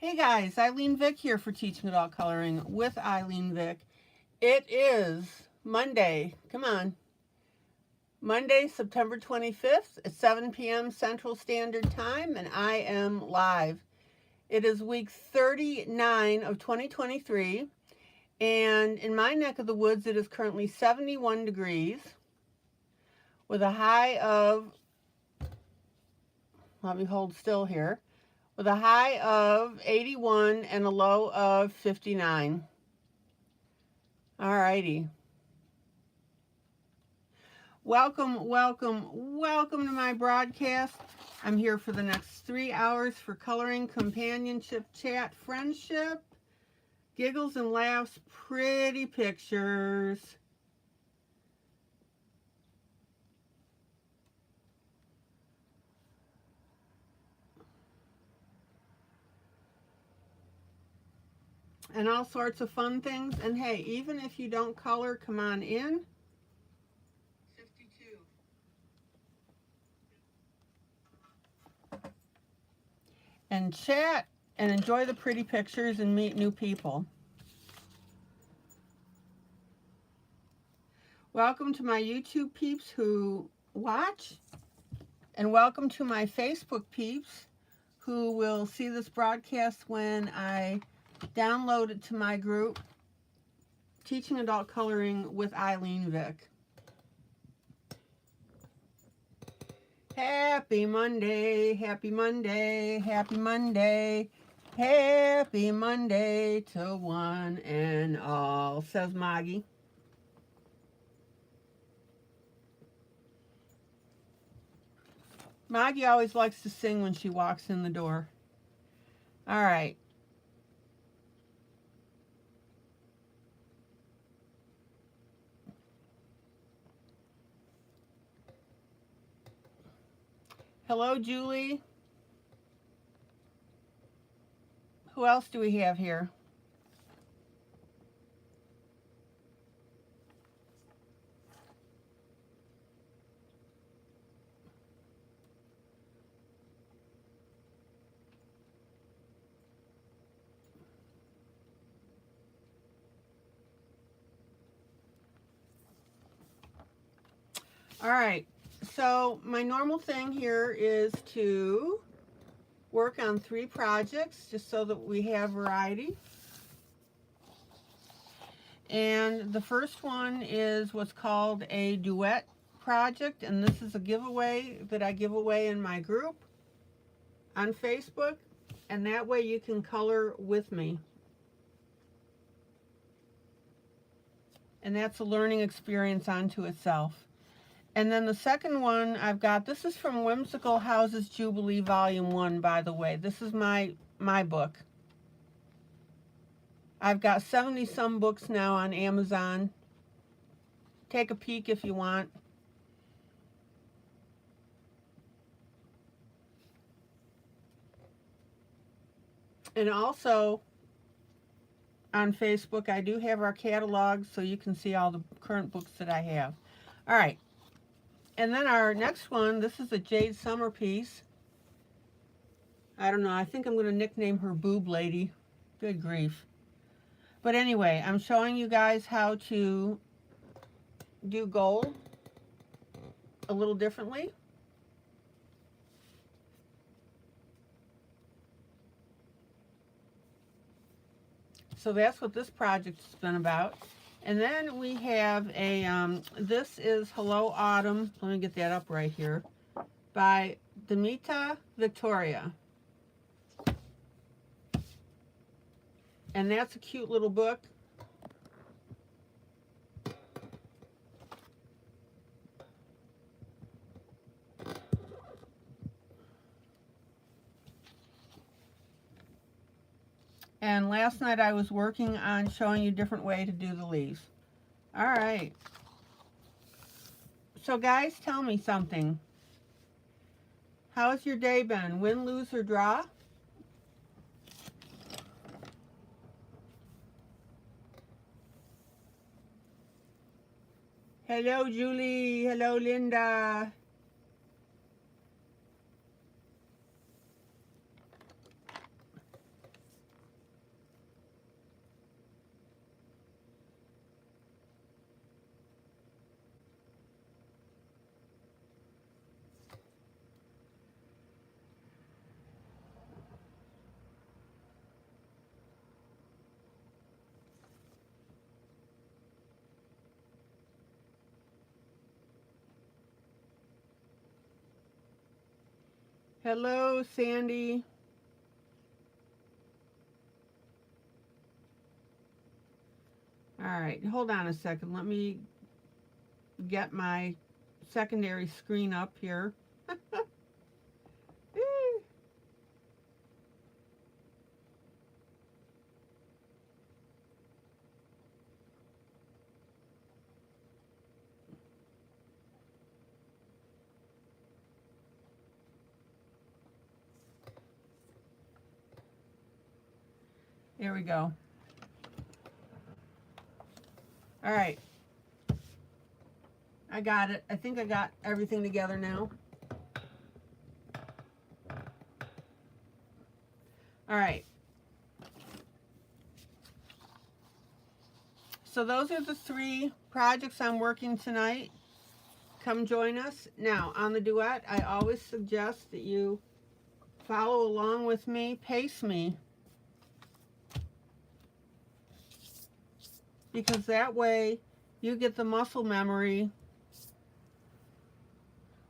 Hey guys, ILene Vick here for Teaching Adult Coloring with ILene Vick. It is Monday, Monday, September 25th at 7 p.m. Central Standard Time, and I am live. It is week 39 of 2023, and in my neck of the woods it is currently 71 degrees with a high of, let me hold still here, with a high of 81 and a low of 59. Alrighty. Welcome to my broadcast. I'm here for the next 3 hours for coloring, companionship, chat, friendship, giggles and laughs, pretty pictures. And all sorts of fun things. And hey, even if you don't color, come on in. 52. And chat and enjoy the pretty pictures and meet new people. Welcome to my YouTube peeps who watch, and welcome to my Facebook peeps who will see this broadcast when I download it to my group, Teaching Adult Coloring with ILene Vick. Happy Monday, happy Monday, happy Monday, happy Monday to one and all, says Maggie. Maggie always likes to sing when she walks in the door. All right. Hello, Julie. Who else do we have here? All right. So my normal thing here is to work on 3 projects just so that we have variety. And the first one is what's called a duet project, and this is a giveaway that I give away in my group on Facebook, and that way you can color with me. And that's a learning experience unto itself. And then the second one I've got, this is from Whimsical Houses Jubilee Volume 1, by the way. This is my book. I've got 70-some books now on Amazon. Take a peek if you want. And also on Facebook, I do have our catalog, so you can see all the current books that I have. All right. And then our next one, this is a Jade Summer piece. I don't know, I think I'm going to nickname her Boob Lady. Good grief. But anyway, I'm showing you guys how to do gold a little differently. So that's what this project's been about. And then we have a, this is Hello Autumn, let me get that up right here, by Demita Victoria. And that's a cute little book. And last night I was working on showing you a different way to do the leaves. All right. So guys, tell me something. How's your day been? Win, lose, or draw? Hello, Julie. Hello, Linda. Hello, Sandy. All right, hold on a second. Let me get my secondary screen up here. There we go. All right. I got it. I think I got everything together now. All right. So those are the 3 projects I'm working tonight. Come join us. Now, on the duet, I always suggest that you follow along with me, pace me, because that way you get the muscle memory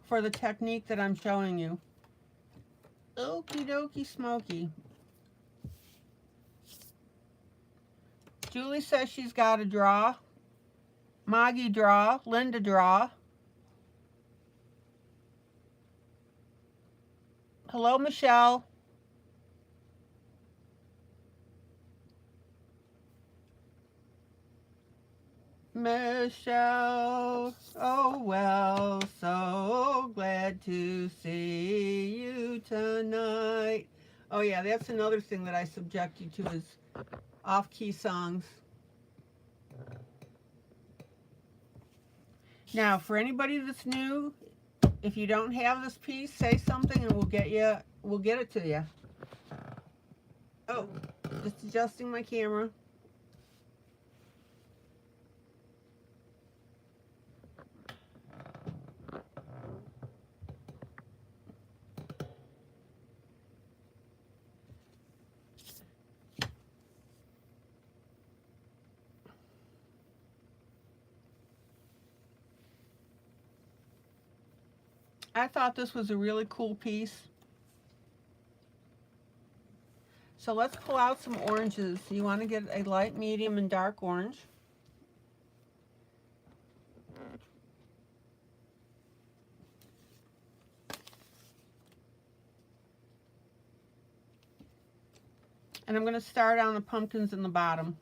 for the technique that I'm showing you. Okie dokie smoky. Julie says she's got a draw. Moggy draw. Linda draw. Hello, Michelle. Michelle, oh well, so glad to see you tonight. Oh yeah, that's another thing that I subject you to is off-key songs. Now, for anybody that's new, if you don't have this piece, say something and we'll get it to you. Oh, just adjusting my camera. I thought this was a really cool piece. So let's pull out some oranges. You want to get a light, medium, and dark orange. And I'm going to start on the pumpkins in the bottom.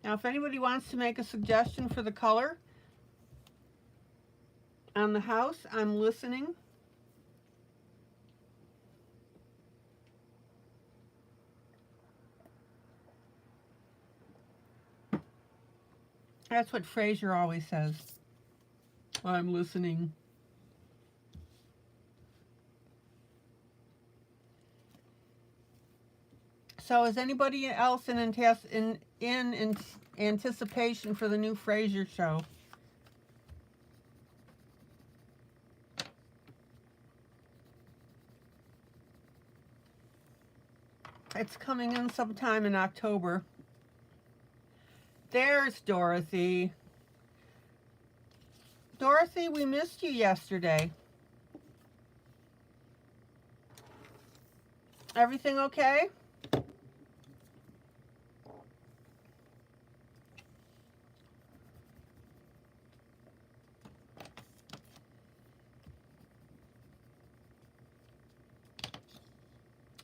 Now, if anybody wants to make a suggestion for the color on the house, I'm listening. That's what Fraser always says. I'm listening. So is anybody else in anticipation for the new Fraser show? It's coming in sometime in October. There's Dorothy. Dorothy, we missed you yesterday. Everything okay?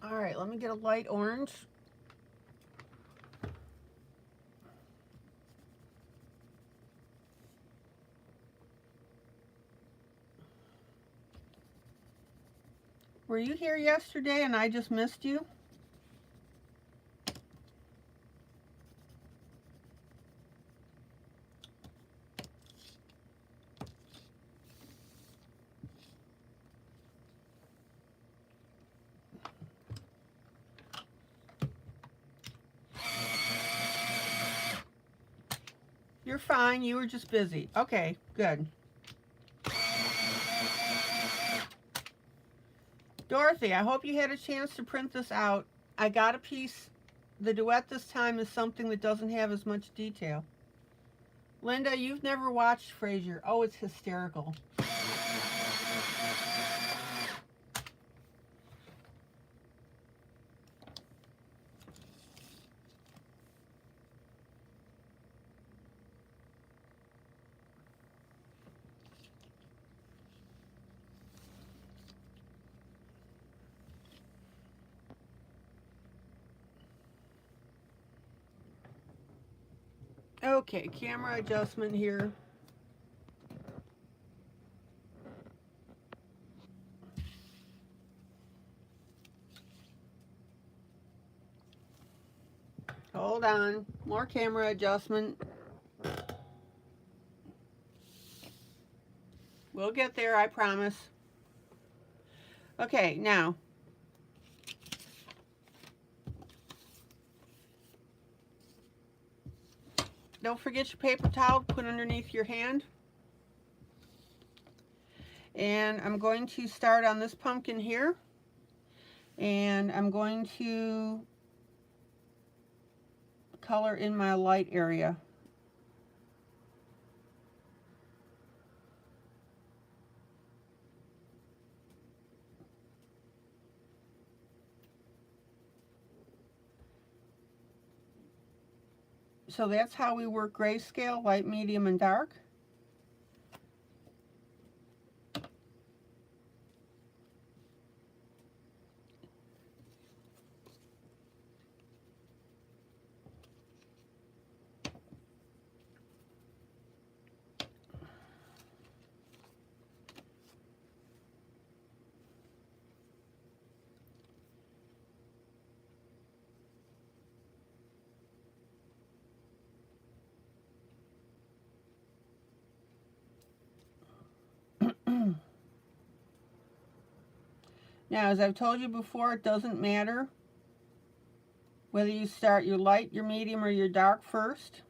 All right, let me get a light orange. Were you here yesterday and I just missed you? You're fine. You were just busy. Okay, good. Dorothy, I hope you had a chance to print this out. I got a piece. The duet this time is something that doesn't have as much detail. Linda, you've never watched Frasier. Oh, it's hysterical. Okay, camera adjustment here. Hold on, more camera adjustment. We'll get there, I promise. Okay, now. Don't forget your paper towel to put underneath your hand. And I'm going to start on this pumpkin here. And I'm going to color in my light area. So that's how we work grayscale, light, medium, and dark. Now, as I've told you before, it doesn't matter whether you start your light, your medium, or your dark first.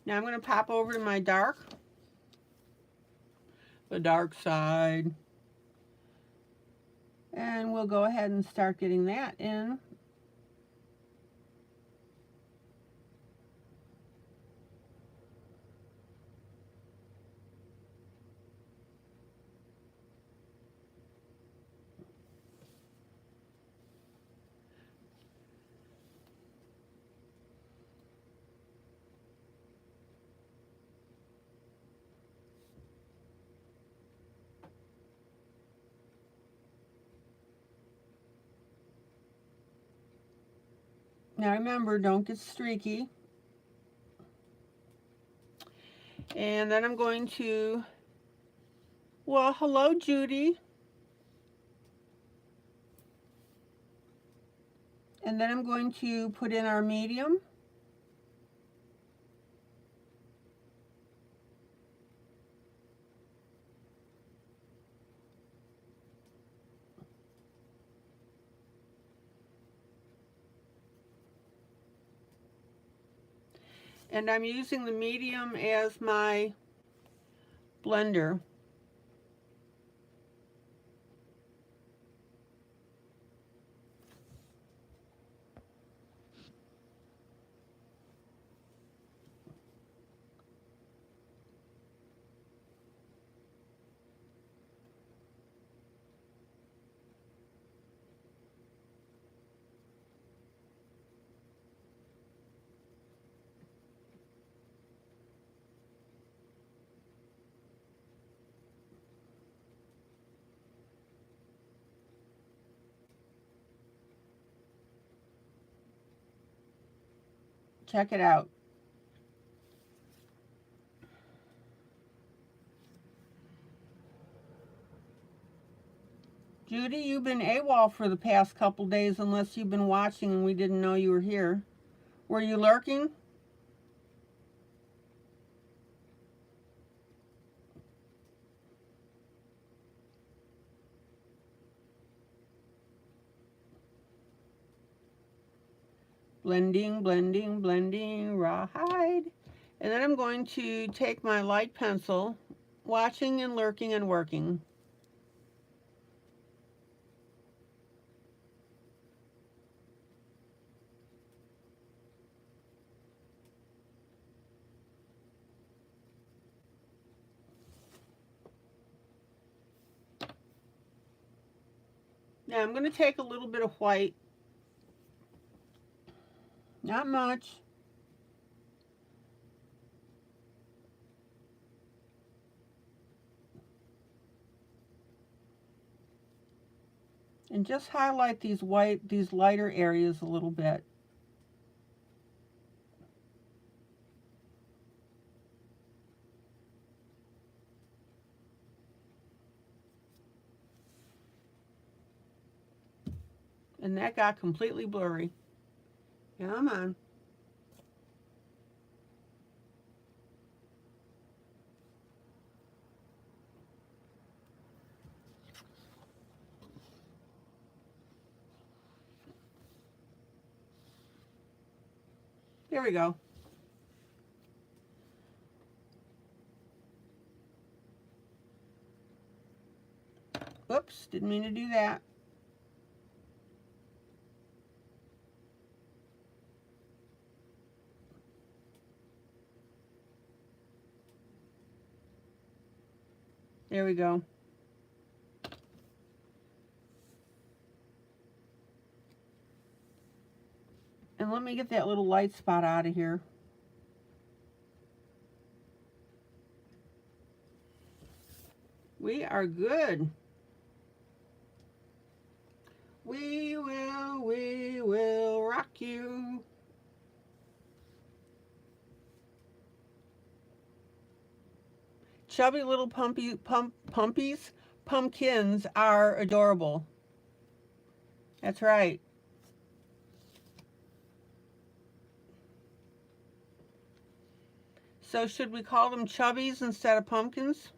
Now I'm going to pop over to my dark, the dark side, and we'll go ahead and start getting that in. Now remember, don't get streaky. And then I'm going to, well, hello, Judy. And then I'm going to put in our medium. And I'm using the medium as my blender. Check it out. Judy, you've been AWOL for the past couple days unless you've been watching and we didn't know you were here. Were you lurking? Blending, blending, blending, rawhide. And then I'm going to take my light pencil, watching and lurking and working. Now I'm going to take a little bit of white, not much. And just highlight these lighter areas a little bit. And that got completely blurry. Come on. There we go. Oops, didn't mean to do that. There we go. And let me get that little light spot out of here. We are good. We will rock you. Chubby little pumpkins are adorable. That's right. So should we call them chubbies instead of pumpkins?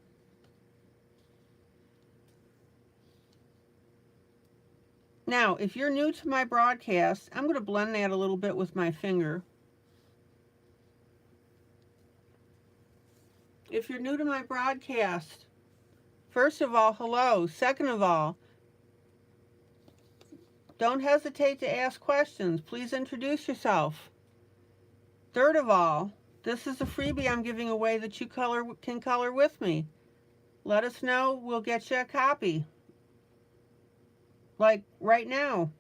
Now, if you're new to my broadcast, I'm going to blend that a little bit with my finger. If you're new to my broadcast, first of all, hello. Second of all, don't hesitate to ask questions. Please introduce yourself. Third of all, this is a freebie I'm giving away that you can color with me. Let us know. We'll get you a copy. Like right now.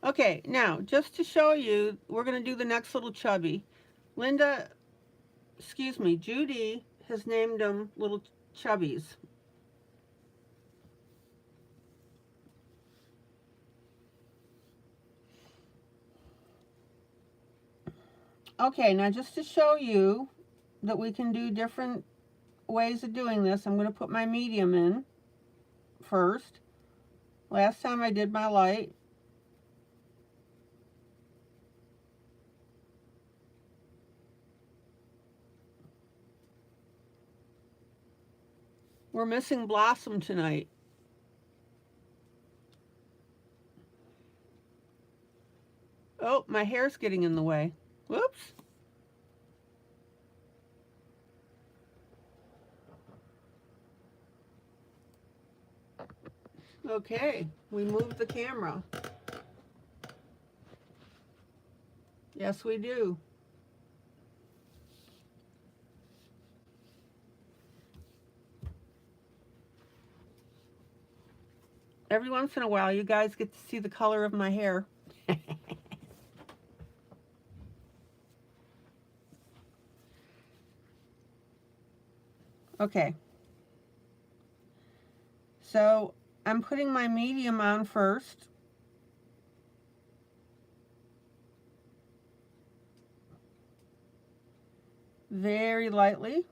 Okay, now, just to show you, we're going to do the next little chubby. Judy has named them little chubbies. Okay, now just to show you that we can do different ways of doing this, I'm going to put my medium in first. Last time I did my light. We're missing Blossom tonight. Oh, my hair's getting in the way. Whoops. Okay, we moved the camera. Yes, we do. Every once in a while, you guys get to see the color of my hair. Okay. So I'm putting my medium on first. Very lightly.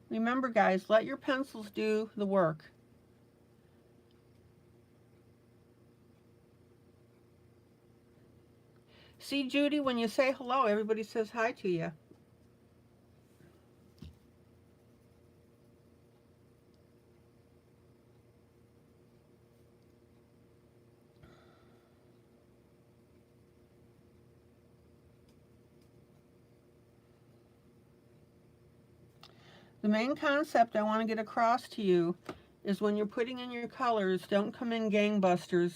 Remember guys, let your pencils do the work. See, Judy, when you say hello, everybody says hi to you. The main concept I want to get across to you is when you're putting in your colors, don't come in gangbusters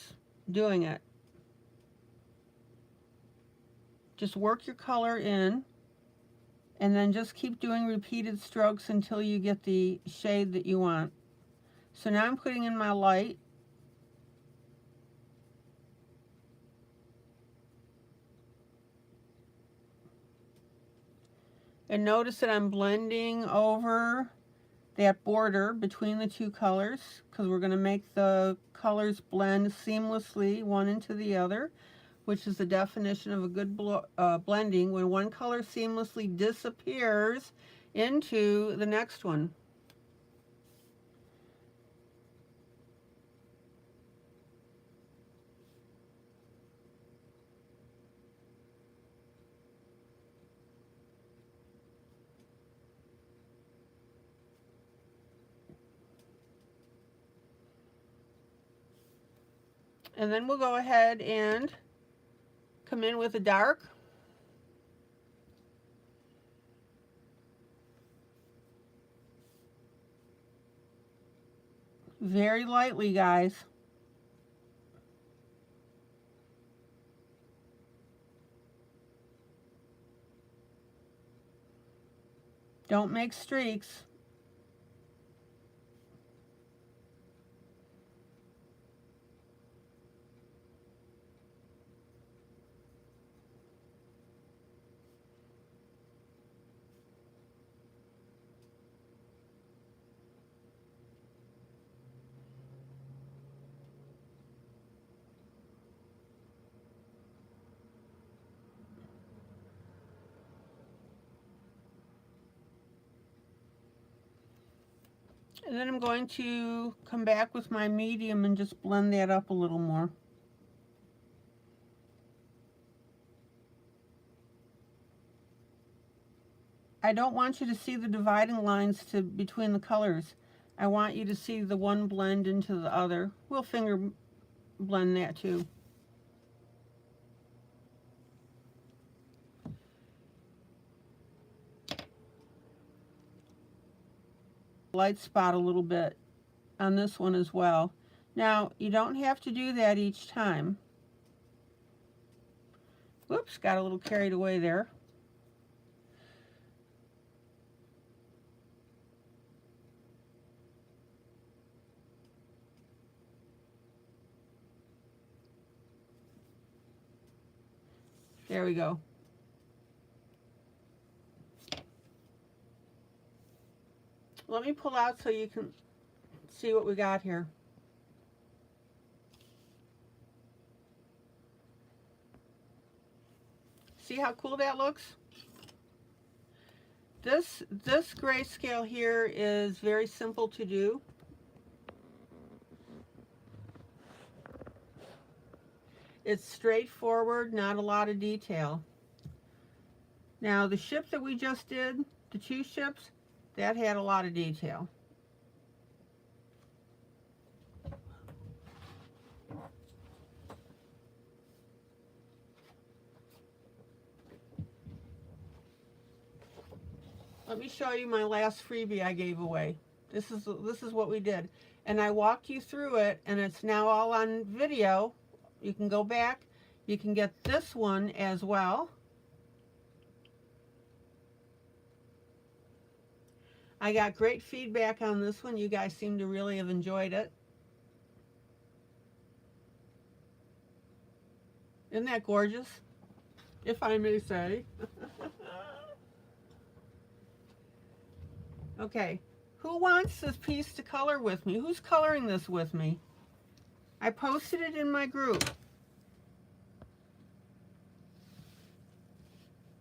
doing it. Just work your color in, and then just keep doing repeated strokes until you get the shade that you want. So now I'm putting in my light. And notice that I'm blending over that border between the two colors, because we're going to make the colors blend seamlessly one into the other, which is the definition of a good blending, when one color seamlessly disappears into the next one. And then we'll go ahead and come in with a dark. Very lightly, guys. Don't make streaks. And then I'm going to come back with my medium and just blend that up a little more. I don't want you to see the dividing lines between the colors. I want you to see the one blend into the other. We'll finger blend that too. Light spot a little bit on this one as well. Now, you don't have to do that each time. Whoops, got a little carried away there. There we go. Let me pull out so you can see what we got here. See how cool that looks? This grayscale here is very simple to do. It's straightforward, not a lot of detail. Now the ship that we just did, the 2 ships, that had a lot of detail. Let me show you my last freebie I gave away. This is what we did. And I walked you through it, and it's now all on video. You can go back. You can get this one as well. I got great feedback on this one. You guys seem to really have enjoyed it. Isn't that gorgeous? If I may say. Okay, who wants this piece to color with me? Who's coloring this with me? I posted it in my group.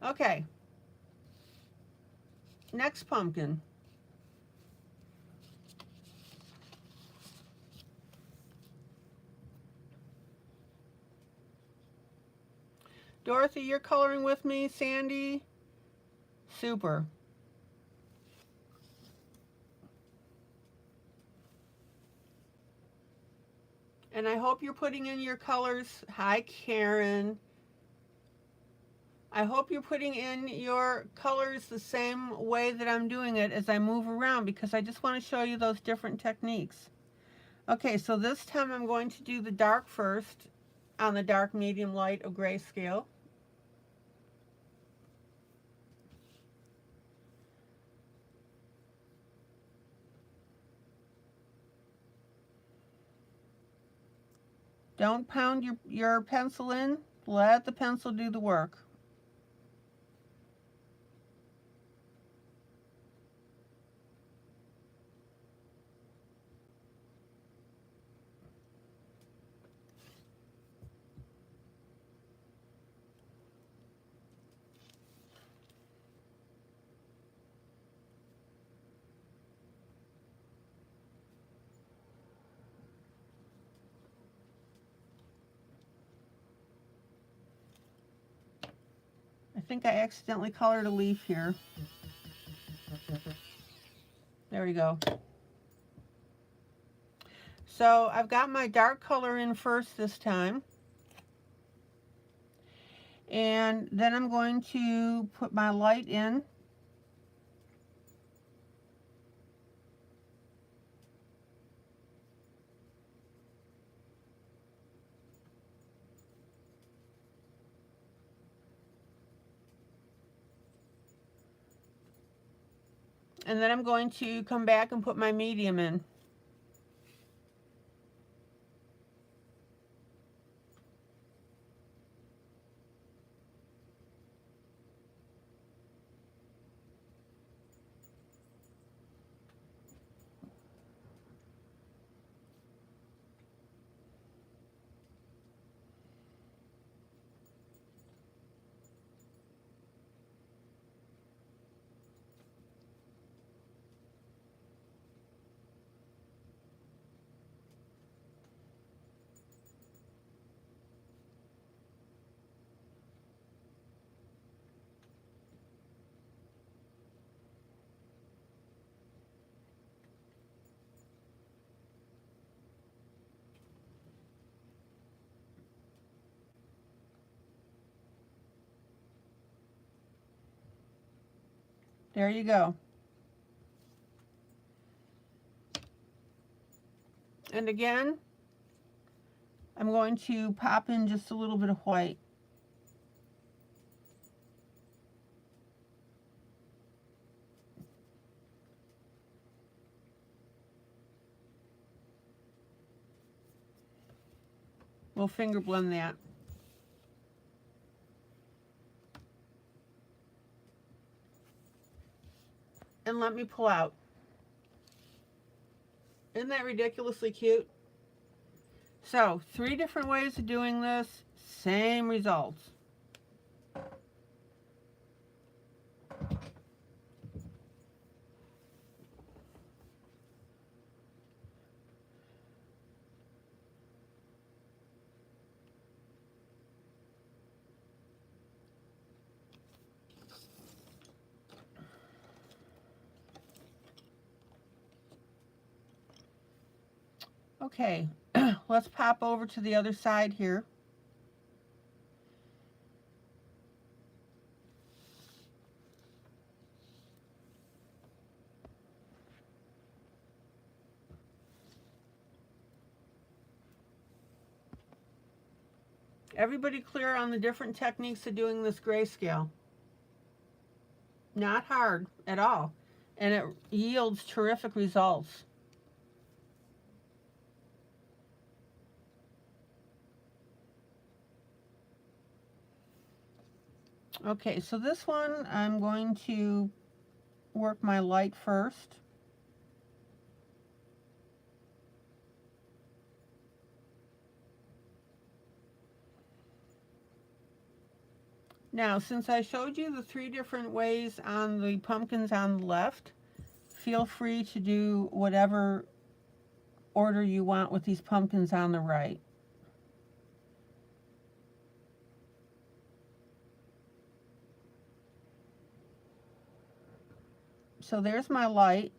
Okay. Next pumpkin. Dorothy, you're coloring with me. Sandy, super. And I hope you're putting in your colors. Hi, Karen. I hope you're putting in your colors the same way that I'm doing it as I move around, because I just want to show you those different techniques. Okay, so this time I'm going to do the dark first on the dark, medium, light of grayscale. Don't pound your pencil in. Let the pencil do the work. I think I accidentally colored a leaf here. There we go. So I've got my dark color in first this time. And then I'm going to put my light in. And then I'm going to come back and put my medium in. There you go. And again, I'm going to pop in just a little bit of white. We'll finger blend that. And let me pull out. Isn't that ridiculously cute? So, 3 different ways of doing this, same results. Okay, let's pop over to the other side here. Everybody clear on the different techniques of doing this grayscale? Not hard at all, and it yields terrific results. Okay, so this one I'm going to work my light first. Now, since I showed you the 3 different ways on the pumpkins on the left, feel free to do whatever order you want with these pumpkins on the right. So there's my light.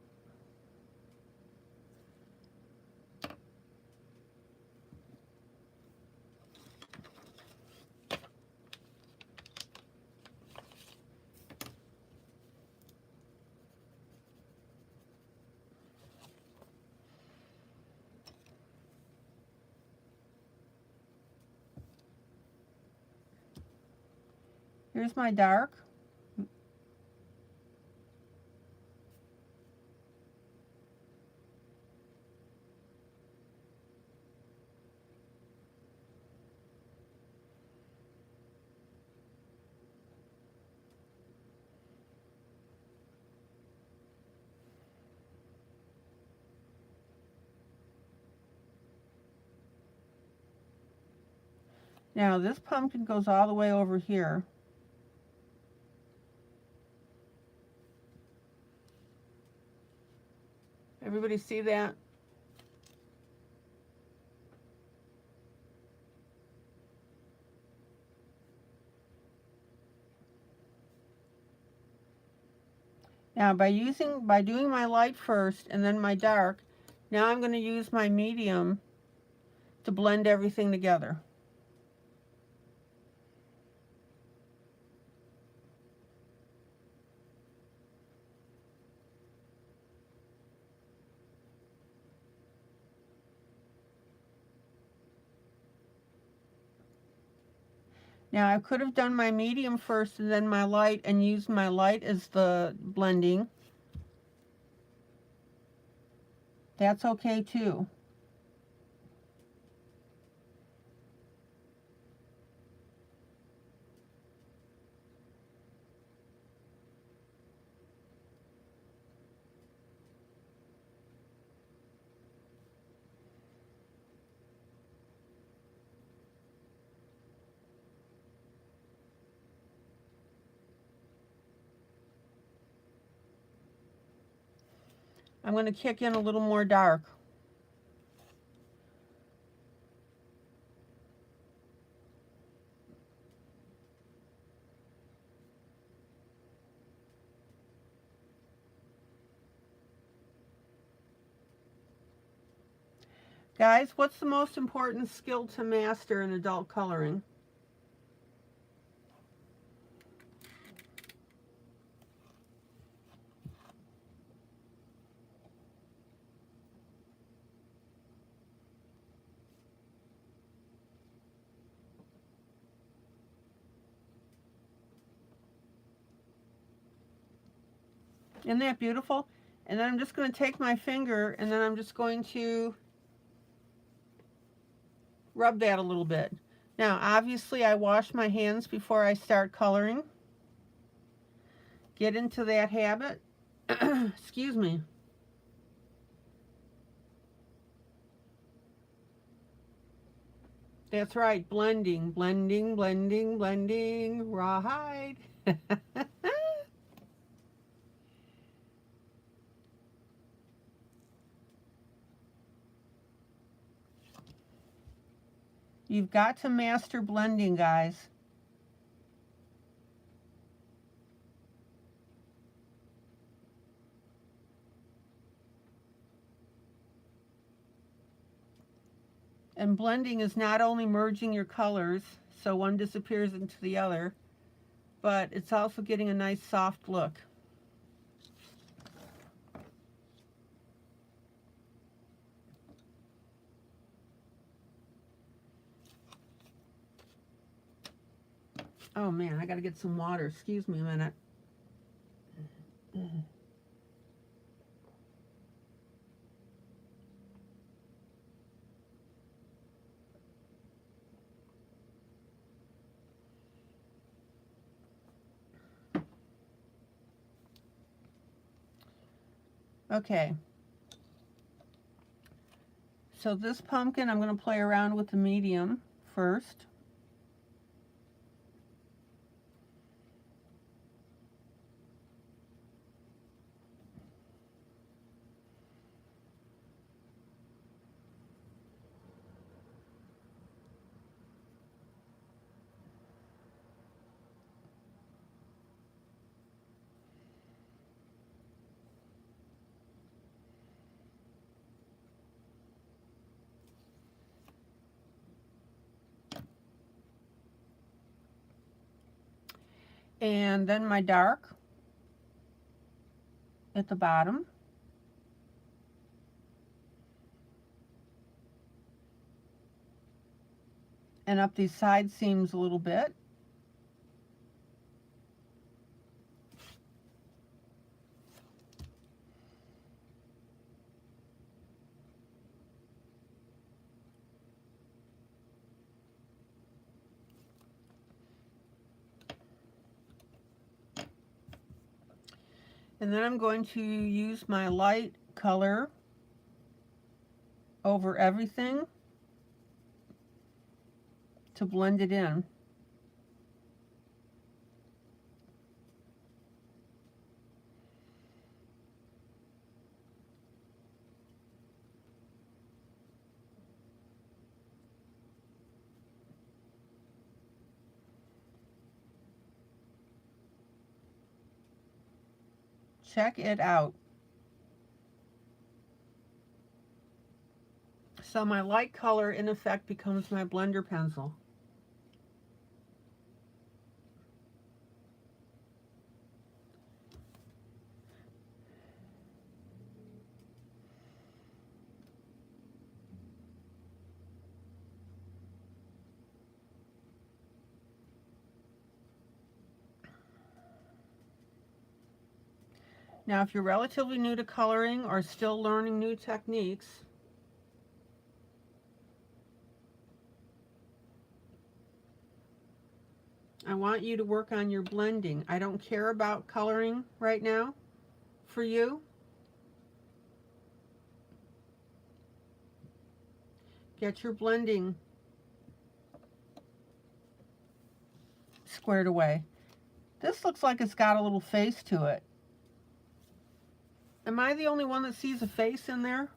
Here's my dark. Now this pumpkin goes all the way over here. Everybody see that? Now by doing my light first and then my dark, now I'm going to use my medium to blend everything together. Now I could have done my medium first and then my light and used my light as the blending. That's okay too. I'm going to kick in a little more dark. Guys, what's the most important skill to master in adult coloring? Isn't that beautiful? And then I'm just going to take my finger and then I'm just going to rub that a little bit. Now, obviously, I wash my hands before I start coloring. Get into that habit. Excuse me. That's right, blending, blending, blending, blending, rawhide. You've got to master blending, guys. And blending is not only merging your colors, so one disappears into the other, but it's also getting a nice soft look. Oh man, I gotta get some water. Excuse me a minute. Okay. So this pumpkin, I'm going to play around with the medium first. And then my dark at the bottom. And up these side seams a little bit. And then I'm going to use my light color over everything to blend it in. Check it out. So my light color in effect becomes my blender pencil. Now if you're relatively new to coloring or still learning new techniques, I want you to work on your blending. I don't care about coloring right now for you. Get your blending squared away. This looks like it's got a little face to it. Am I the only one that sees a face in there?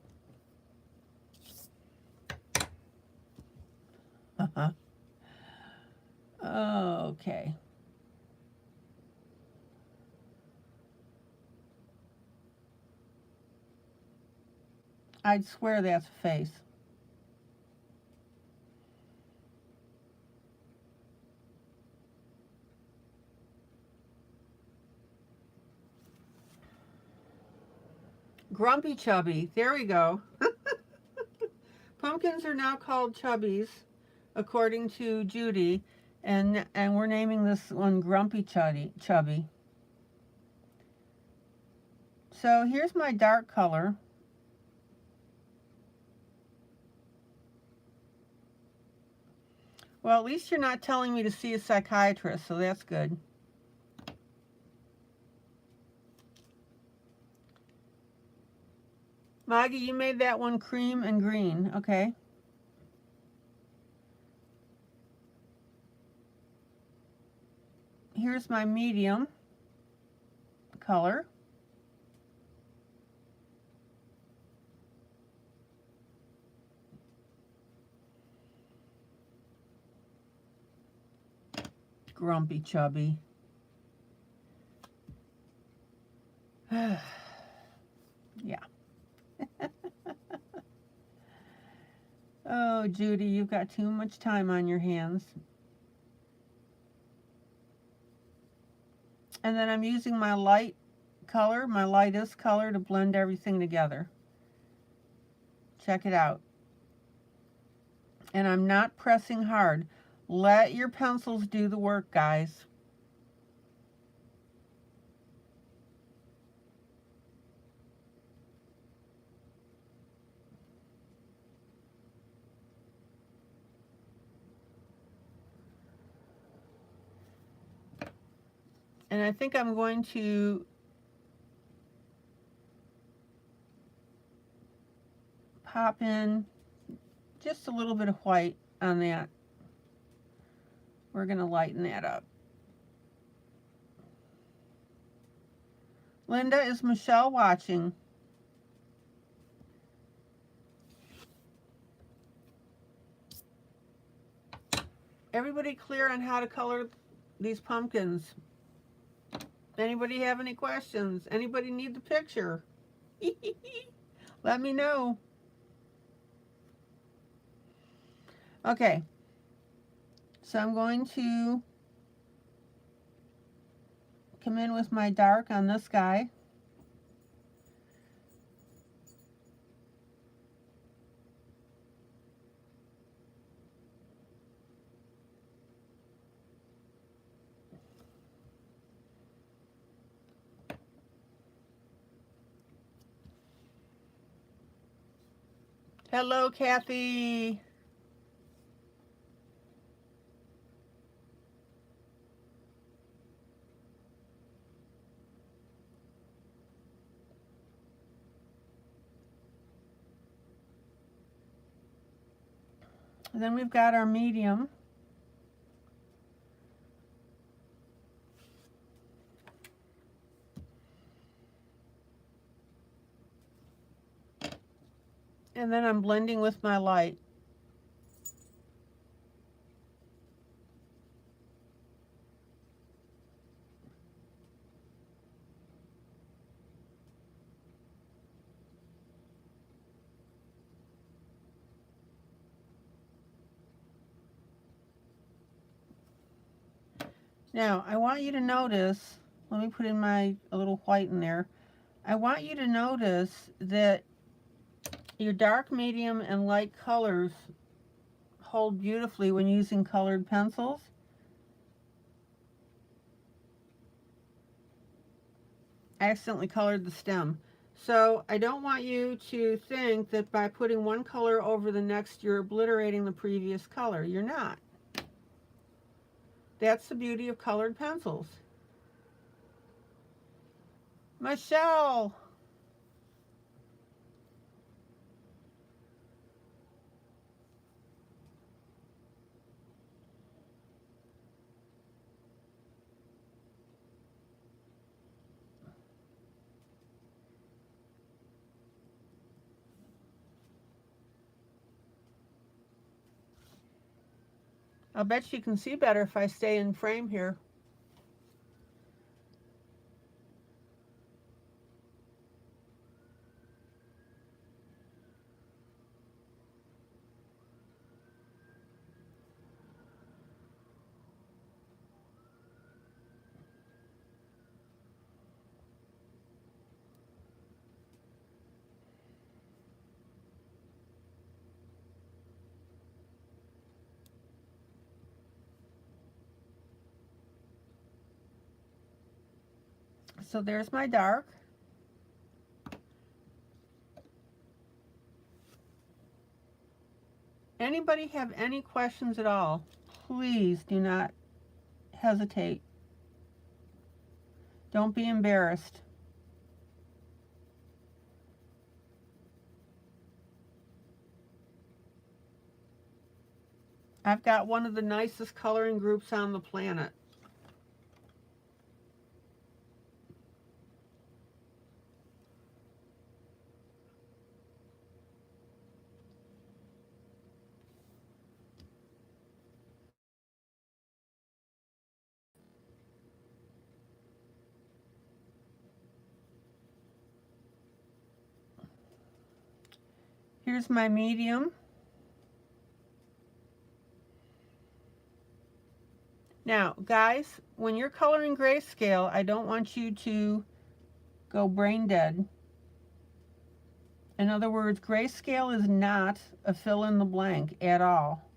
Okay. I'd swear that's a face. Grumpy Chubby. There we go. Pumpkins are now called chubbies, according to Judy, and we're naming this one Grumpy Chubby. So here's my dark color. Well, at least you're not telling me to see a psychiatrist, so that's good. Maggie, you made that one cream and green, okay. Here's my medium color. Grumpy Chubby. Yeah. Oh, Judy, you've got too much time on your hands. And then I'm using my light color, my lightest color, to blend everything together. Check it out. And I'm not pressing hard. Let your pencils do the work, guys. And I think I'm going to pop in just a little bit of white on that. We're going to lighten that up. Linda, is Michelle watching? Everybody clear on how to color these pumpkins? Anybody have any questions? Anybody need the picture? Let me know. Okay. So I'm going to come in with my dark on this guy. Hello, Kathy. And then we've got our medium. And then I'm blending with my light. Now, I want you to notice, let me put in a little white in there. I want you to notice that your dark, medium, and light colors hold beautifully when using colored pencils. I accidentally colored the stem. So I don't want you to think that by putting one color over the next, you're obliterating the previous color. You're not. That's the beauty of colored pencils. Michelle! I'll bet you can see better if I stay in frame here. So there's my dark. Anybody have any questions at all? Please do not hesitate. Don't be embarrassed. I've got one of the nicest coloring groups on the planet. Here's my medium. Now, guys, when you're coloring grayscale, I don't want you to go brain dead. In other words, grayscale is not a fill in the blank at all.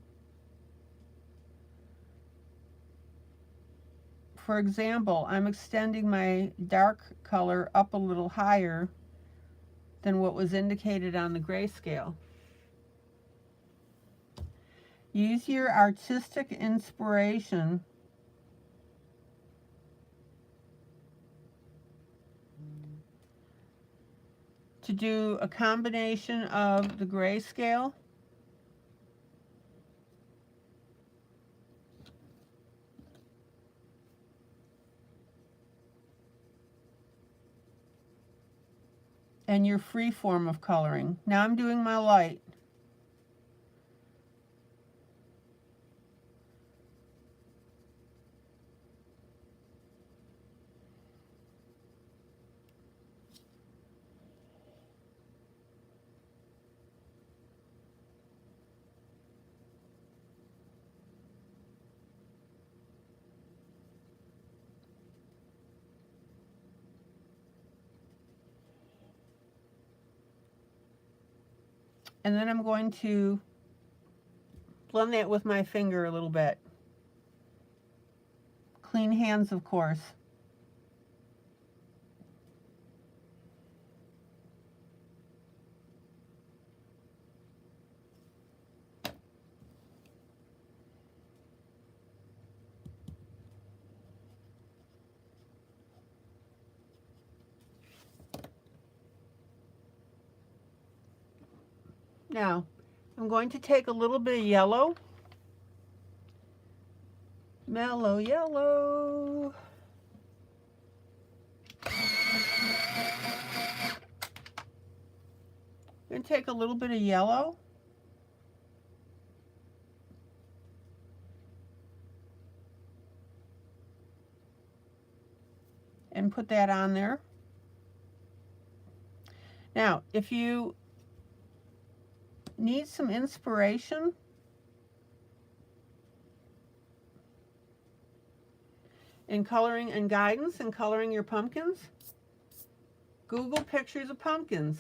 For example, I'm extending my dark color up a little higher than what was indicated on the grayscale. Use your artistic inspiration to do a combination of the grayscale and your free form of coloring. Now I'm doing my light. And then I'm going to blend that with my finger a little bit. Clean hands, of course. Now, I'm going to take a little bit of yellow, mellow yellow. I'm going to take a little bit of yellow and put that on there. Now, if you need some inspiration, in coloring and guidance in coloring your pumpkins, Google pictures of pumpkins.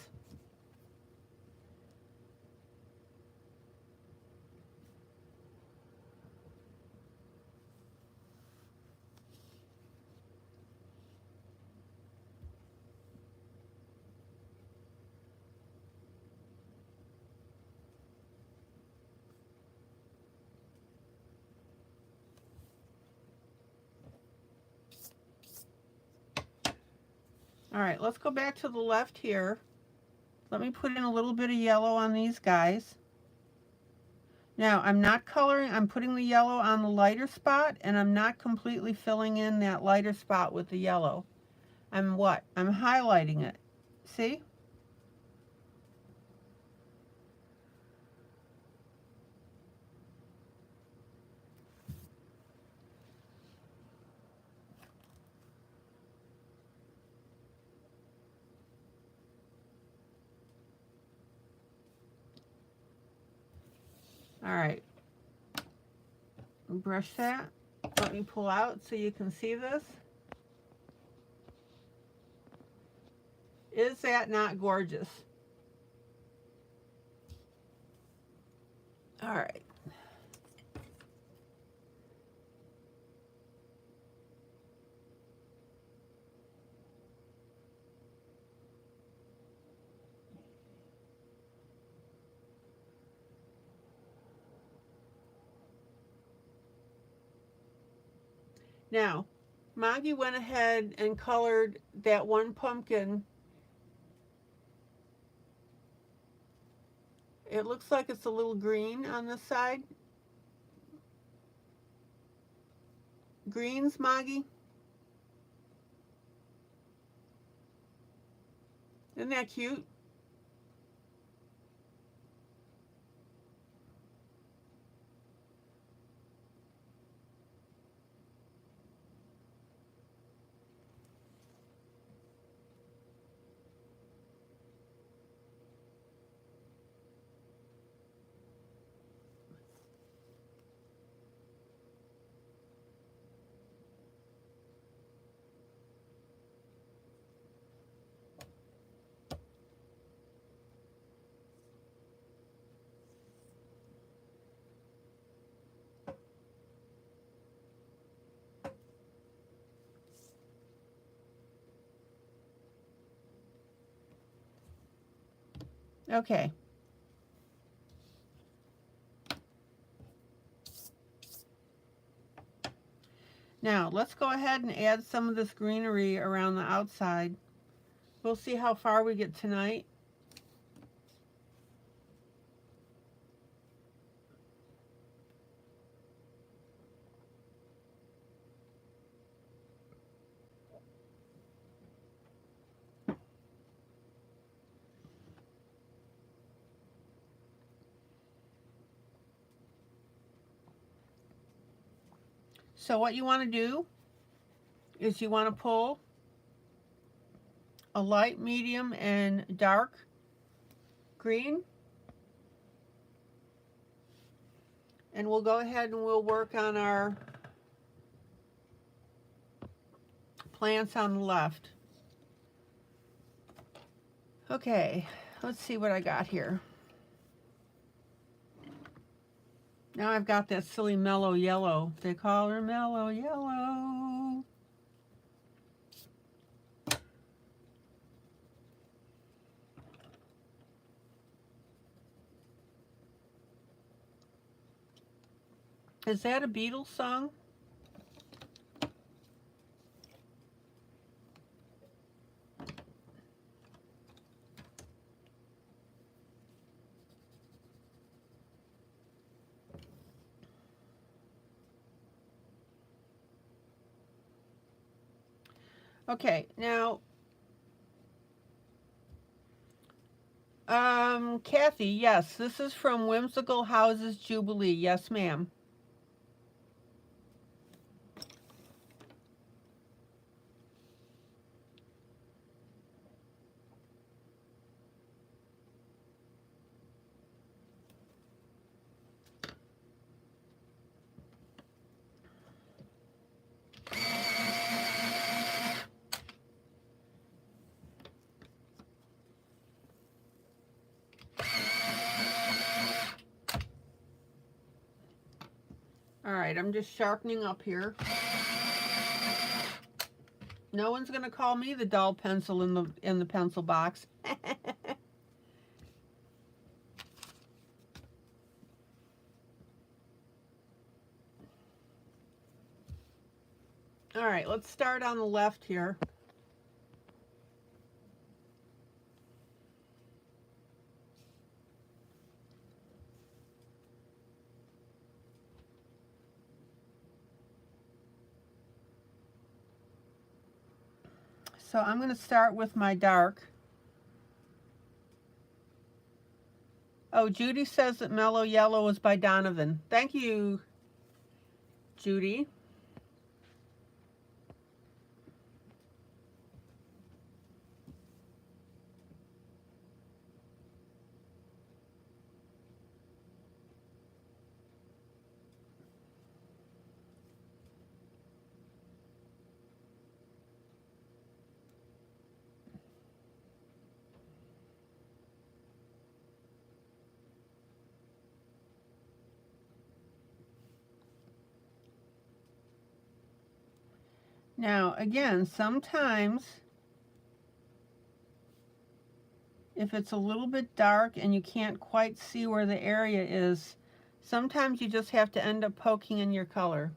All right, let's go back to the left here. Let me put in a little bit of yellow on these guys. Now, I'm not coloring, I'm putting the yellow on the lighter spot, and I'm not completely filling in that lighter spot with the yellow. I'm highlighting it. See? All right. Brush that. Let me pull out so you can see this. Is that not gorgeous? All right. Now, Maggie went ahead and colored that one pumpkin. It looks like it's a little green on this side. Greens, Maggie? Isn't that cute? Okay. Now, let's go ahead and add some of this greenery around the outside. We'll see how far we get tonight. So what you want to do is you want to pull a light, medium, and dark green. And we'll go ahead and we'll work on our plants on the left. Okay, let's see what I got here. Now I've got that silly mellow yellow. They call her mellow yellow. Is that a Beatles song? Okay, now, Kathy, yes, this is from Whimsical Houses Jubilee. Yes, ma'am. All right, I'm just sharpening up here. No one's gonna call me the dull pencil in the pencil box. All right, let's start on the left here. So I'm going to start with my dark. Oh, Judy says that Mellow Yellow is by Donovan. Thank you, Judy. Now, again, sometimes if it's a little bit dark and you can't quite see where the area is, sometimes you just have to end up poking in your color.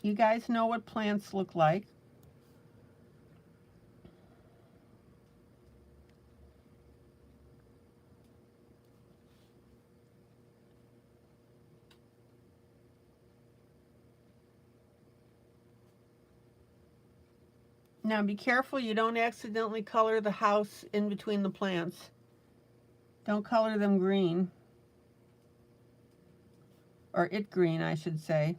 You guys know what plants look like. Now be careful you don't accidentally color the house in between the plants. Don't color them green. Or it green, I should say.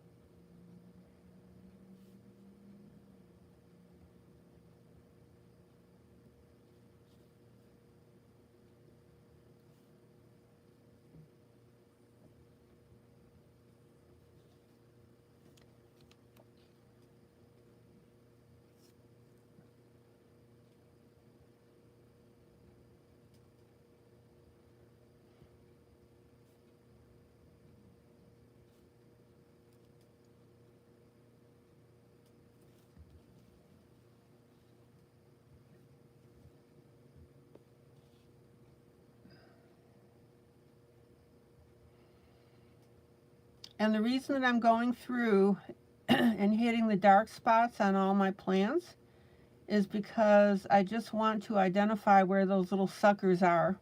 And the reason that I'm going through and hitting the dark spots on all my plants is because I just want to identify where those little suckers are.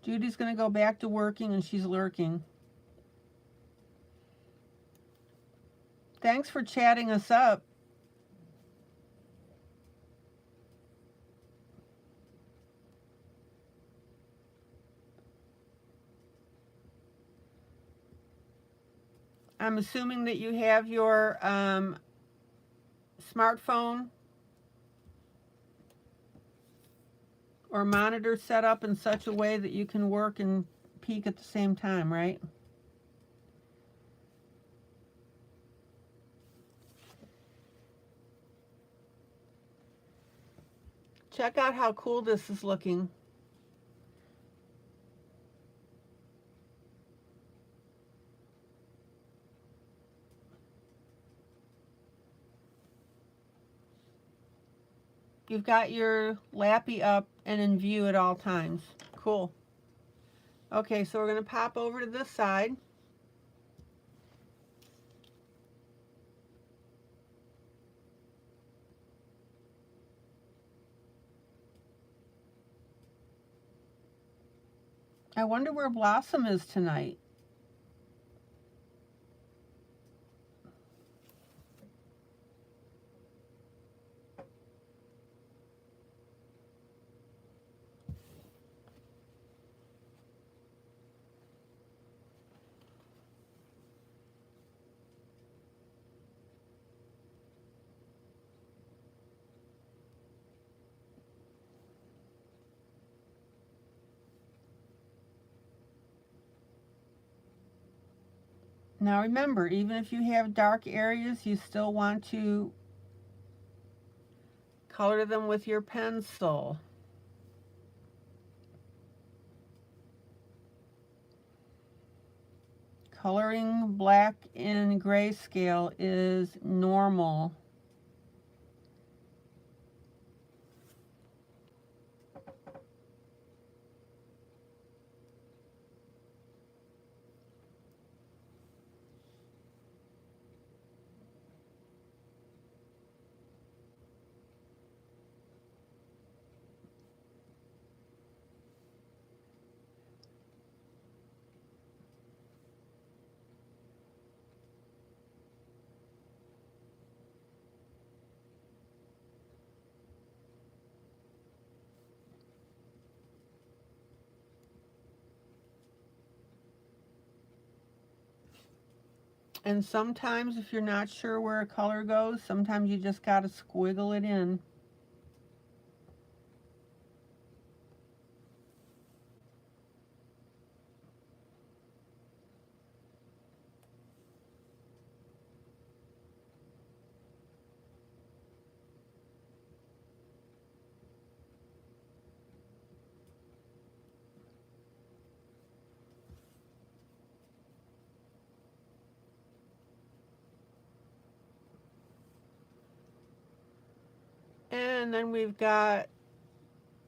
Judy's going to go back to working and she's lurking. Thanks for chatting us up. I'm assuming that you have your smartphone or monitor set up in such a way that you can work and peek at the same time, right? Check out how cool this is looking. You've got your lappy up and in view at all times. Cool. Okay, so we're going to pop over to this side. I wonder where Blossom is tonight. Now remember, even if you have dark areas, you still want to color them with your pencil. Coloring black in grayscale is normal. And sometimes if you're not sure where a color goes, sometimes you just got to squiggle it in. And then we've got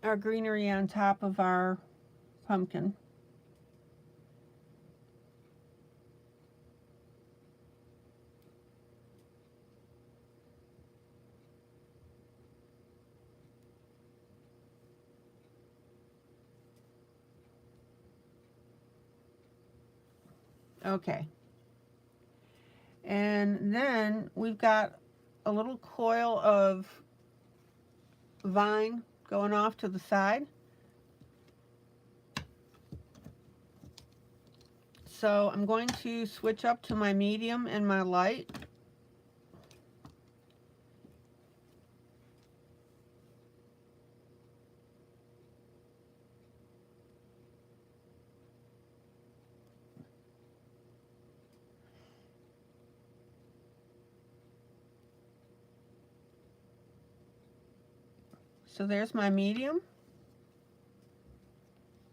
our greenery on top of our pumpkin. Okay. And then we've got a little coil of vine going off to the side. So I'm going to switch up to my medium and my light. So there's my medium.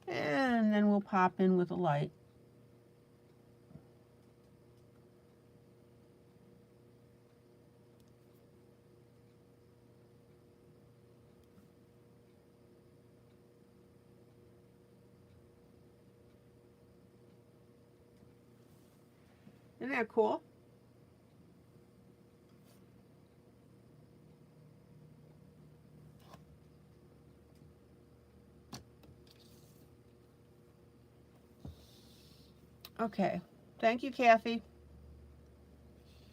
And then we'll pop in with a light. Isn't that cool? Okay, thank you, Kathy.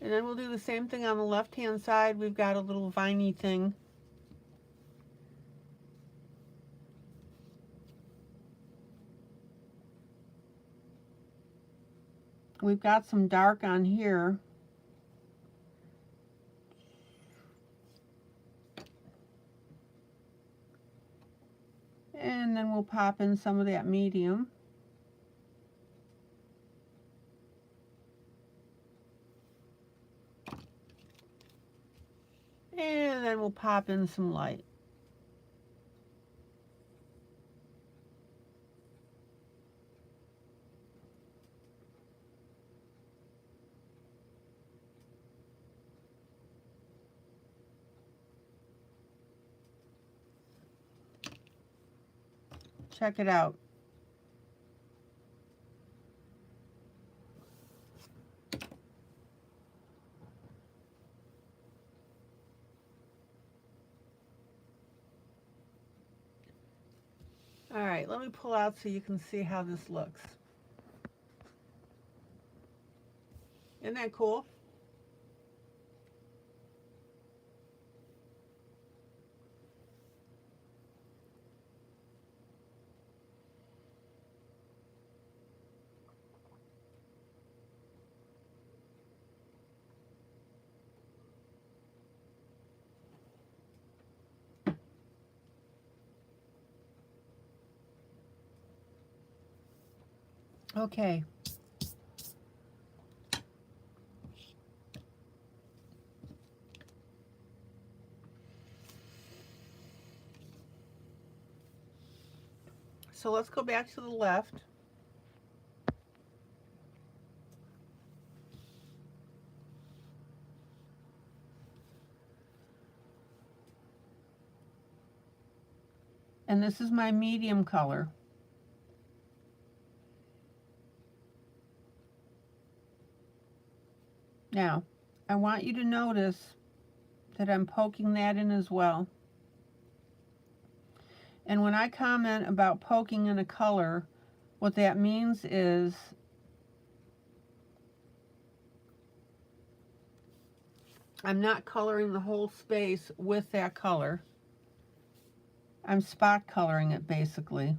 And then we'll do the same thing on the left-hand side. We've got a little viney thing. We've got some dark on here. pop in some of that medium. And then we'll pop in some light. Check it out. All right, let me pull out so you can see how this looks. Isn't that cool? Okay. So let's go back to the left. And this is my medium color. Now, I want you to notice that I'm poking that in as well. And when I comment about poking in a color, what that means is I'm not coloring the whole space with that color. I'm spot coloring it basically.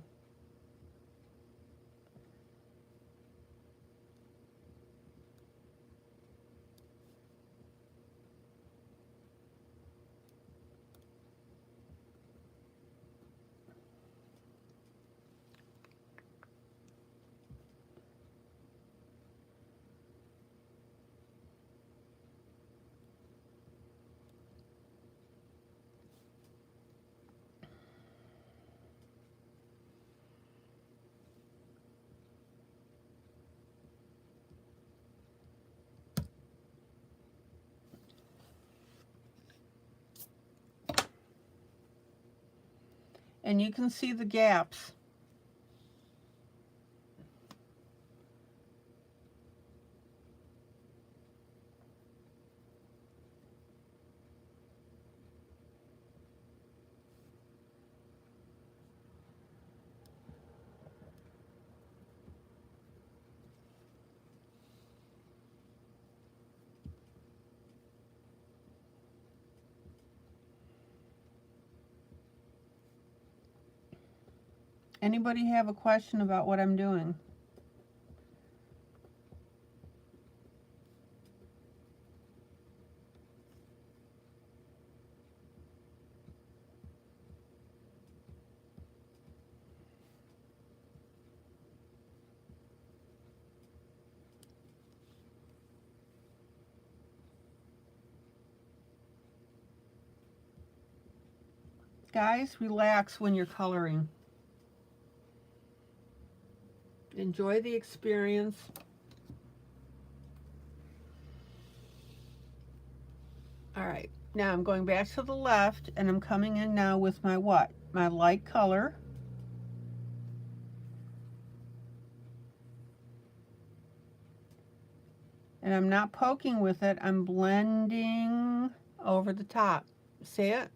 And you can see the gaps. Anybody have a question about what I'm doing? Guys, relax when you're coloring. Enjoy the experience. All right, now I'm going back to the left and I'm coming in now with my what? My light color. And I'm not poking with it, I'm blending over the top. See it?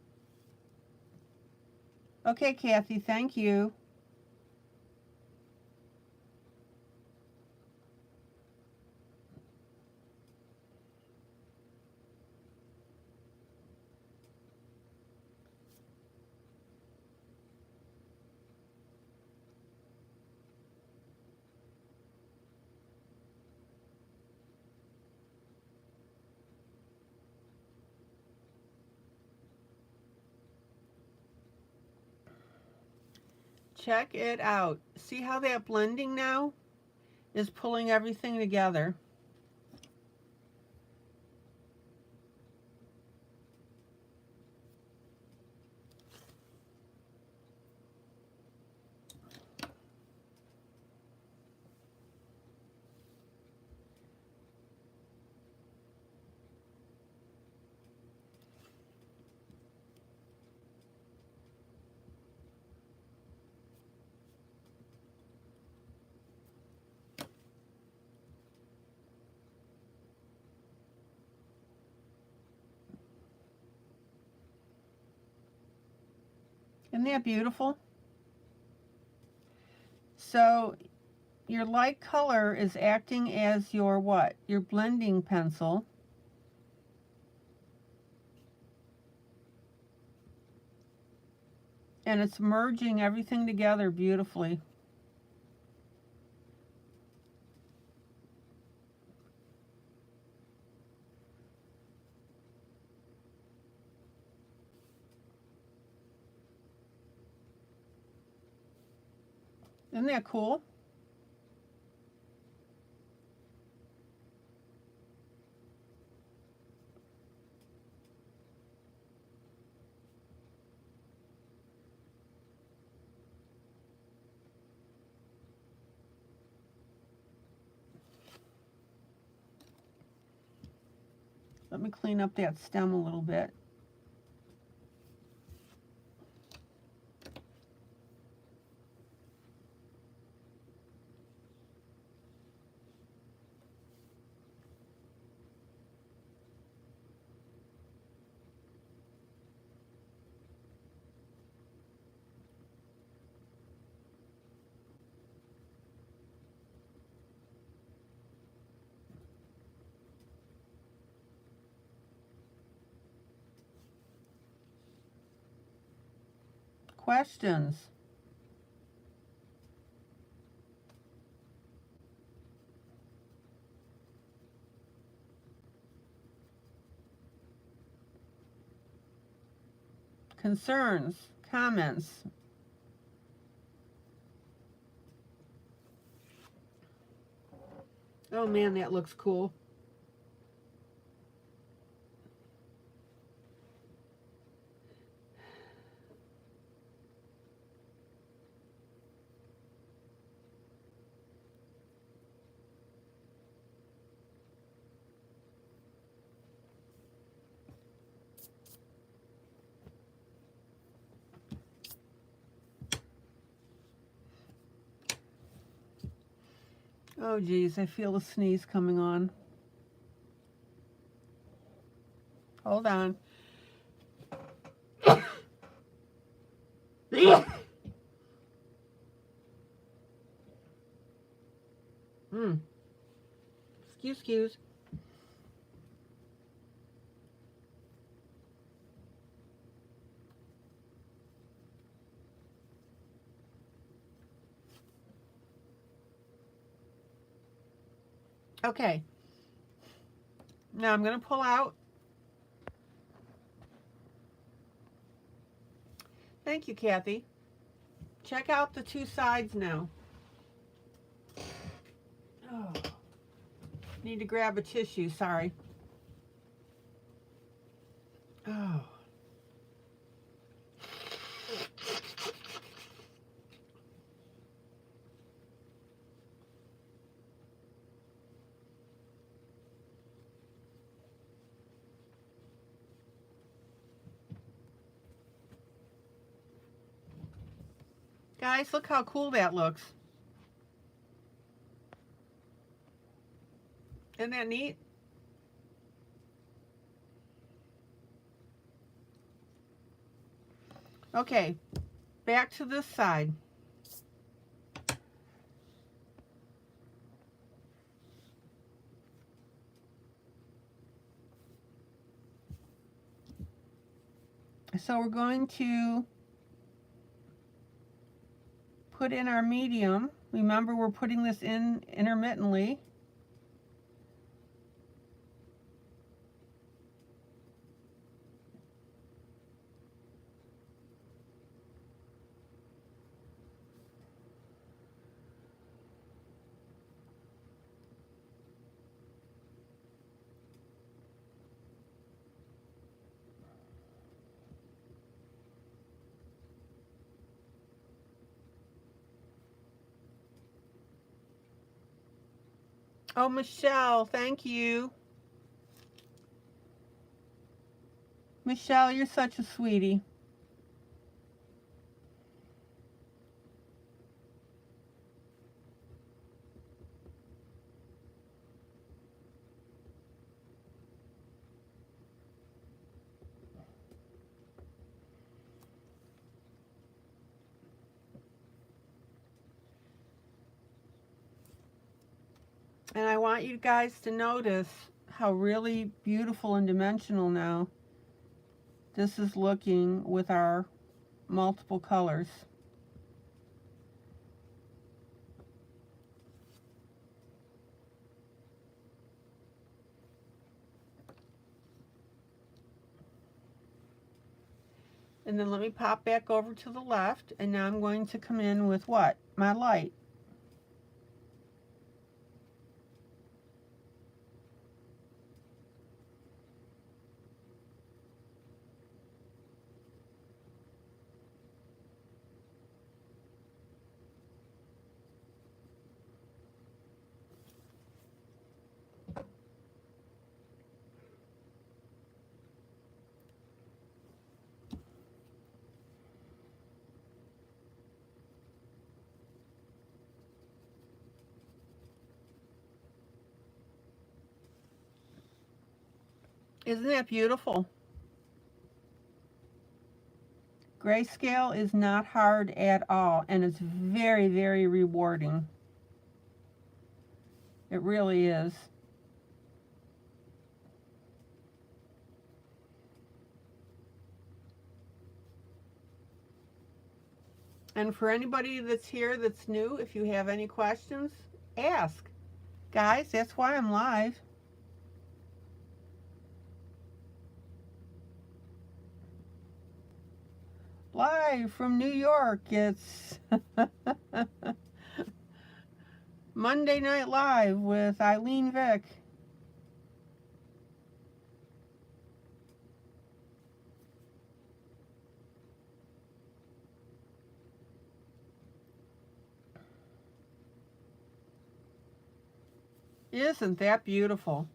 Okay, Kathy, thank you. Check it out. See how that blending now is pulling everything together? Isn't that beautiful? So your light color is acting as your what? Your blending pencil. And it's merging everything together beautifully. Isn't that cool? Let me clean up that stem a little bit. Questions? Concerns? Comments? Oh man, that looks cool. Oh geez, I feel a sneeze coming on. Hold on. Excuse. Okay. Now I'm going to pull out. Thank you, Kathy. Check out the two sides now. Oh, need to grab a tissue, sorry. Oh. Guys, look how cool that looks. Isn't that neat? Okay, back to this side. So we're going to put in our medium. Remember, we're putting this in intermittently. Oh, Michelle, thank you. Michelle, you're such a sweetie. And I want you guys to notice how really beautiful and dimensional now this is looking with our multiple colors. And then let me pop back over to the left, and now I'm going to come in with what? My light. Isn't that beautiful? Grayscale is not hard at all, and it's very, very rewarding. It really is. And for anybody that's here that's new, if you have any questions, ask. Guys, that's why I'm live. Live from New York, it's Monday Night Live with ILene Vick. Isn't that beautiful?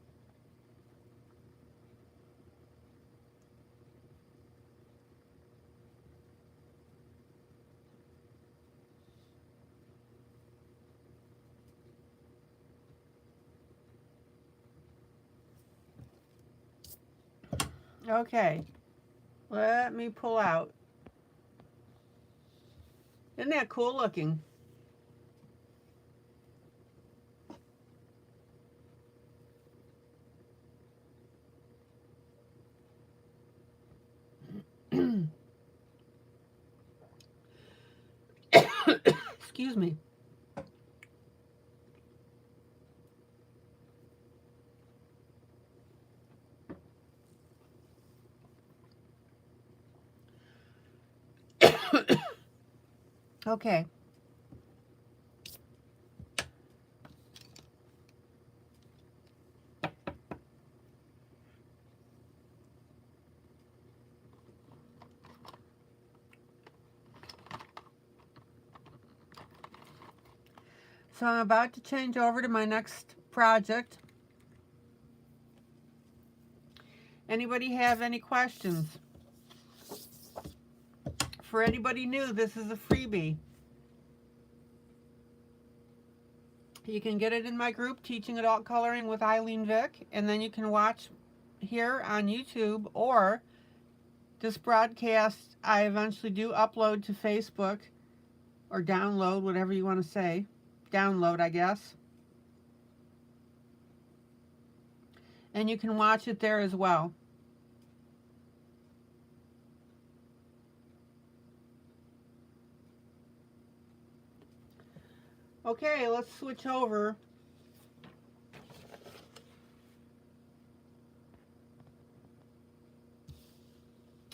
Okay, let me pull out. Isn't that cool looking? Excuse me. Okay. So I'm about to change over to my next project. Anybody have any questions? For anybody new, this is a freebie. You can get it in my group, Teaching Adult Coloring with ILene Vick, and then you can watch here on YouTube, or this broadcast I eventually do upload to Facebook, or download, whatever you want to say. Download, I guess. And you can watch it there as well. Okay, let's switch over.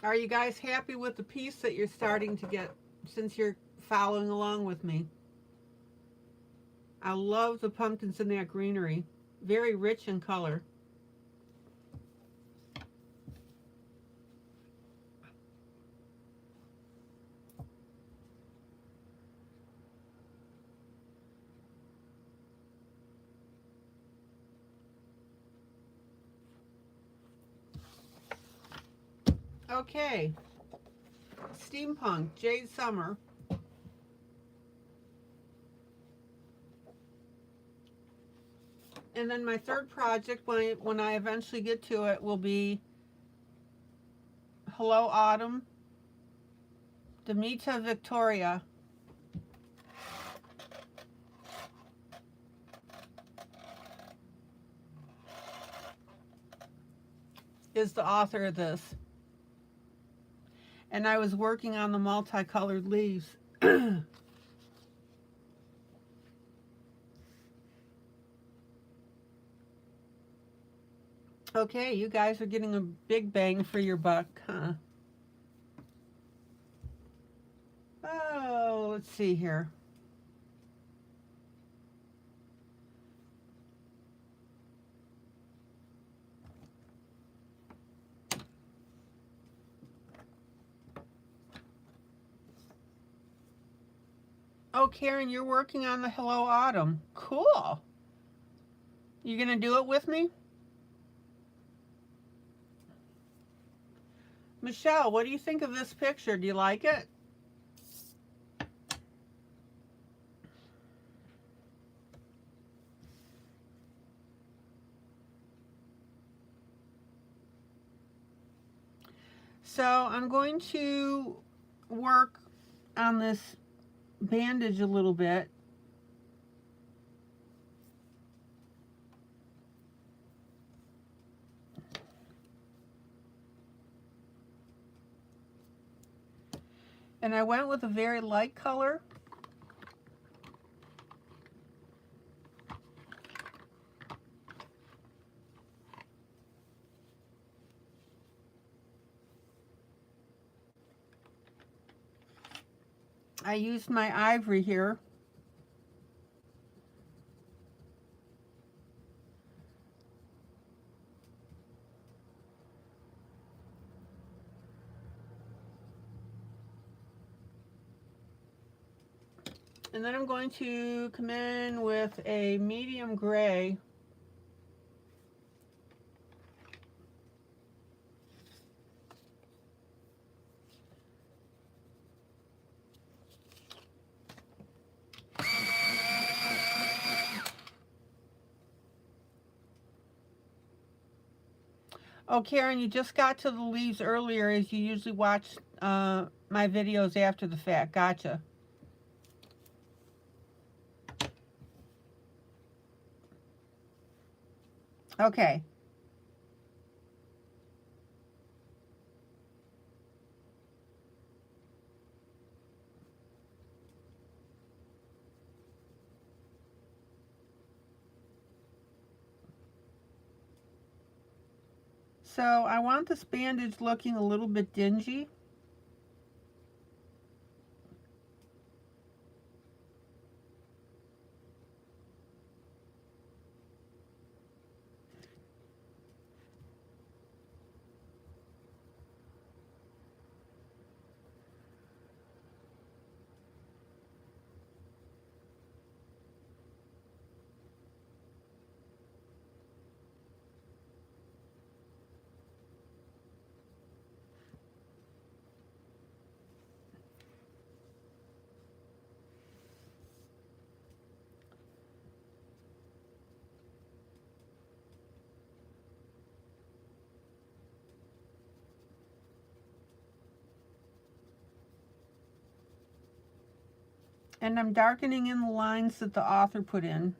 Are you guys happy with the piece that you're starting to get since you're following along with me? I love the pumpkins in that greenery. Very rich in color. Okay, Steampunk, Jade Summer. And then my third project, when I eventually get to it, will be Hello Autumn, Demita Victoria. Is the author of this. And I was working on the multicolored leaves. Okay, you guys are getting a big bang for your buck, huh? Oh, let's see here. Oh, Karen, you're working on the Hello Autumn. Cool. You gonna do it with me? Michelle, what do you think of this picture? Do you like it? So I'm going to work on this bandage a little bit. And I went with a very light color. I used my ivory here. And then I'm going to come in with a medium gray. Oh, Karen, you just got to the leaves earlier as you usually watch my videos after the fact. Gotcha. Okay. So I want this bandage looking a little bit dingy. And I'm darkening in the lines that the author put in.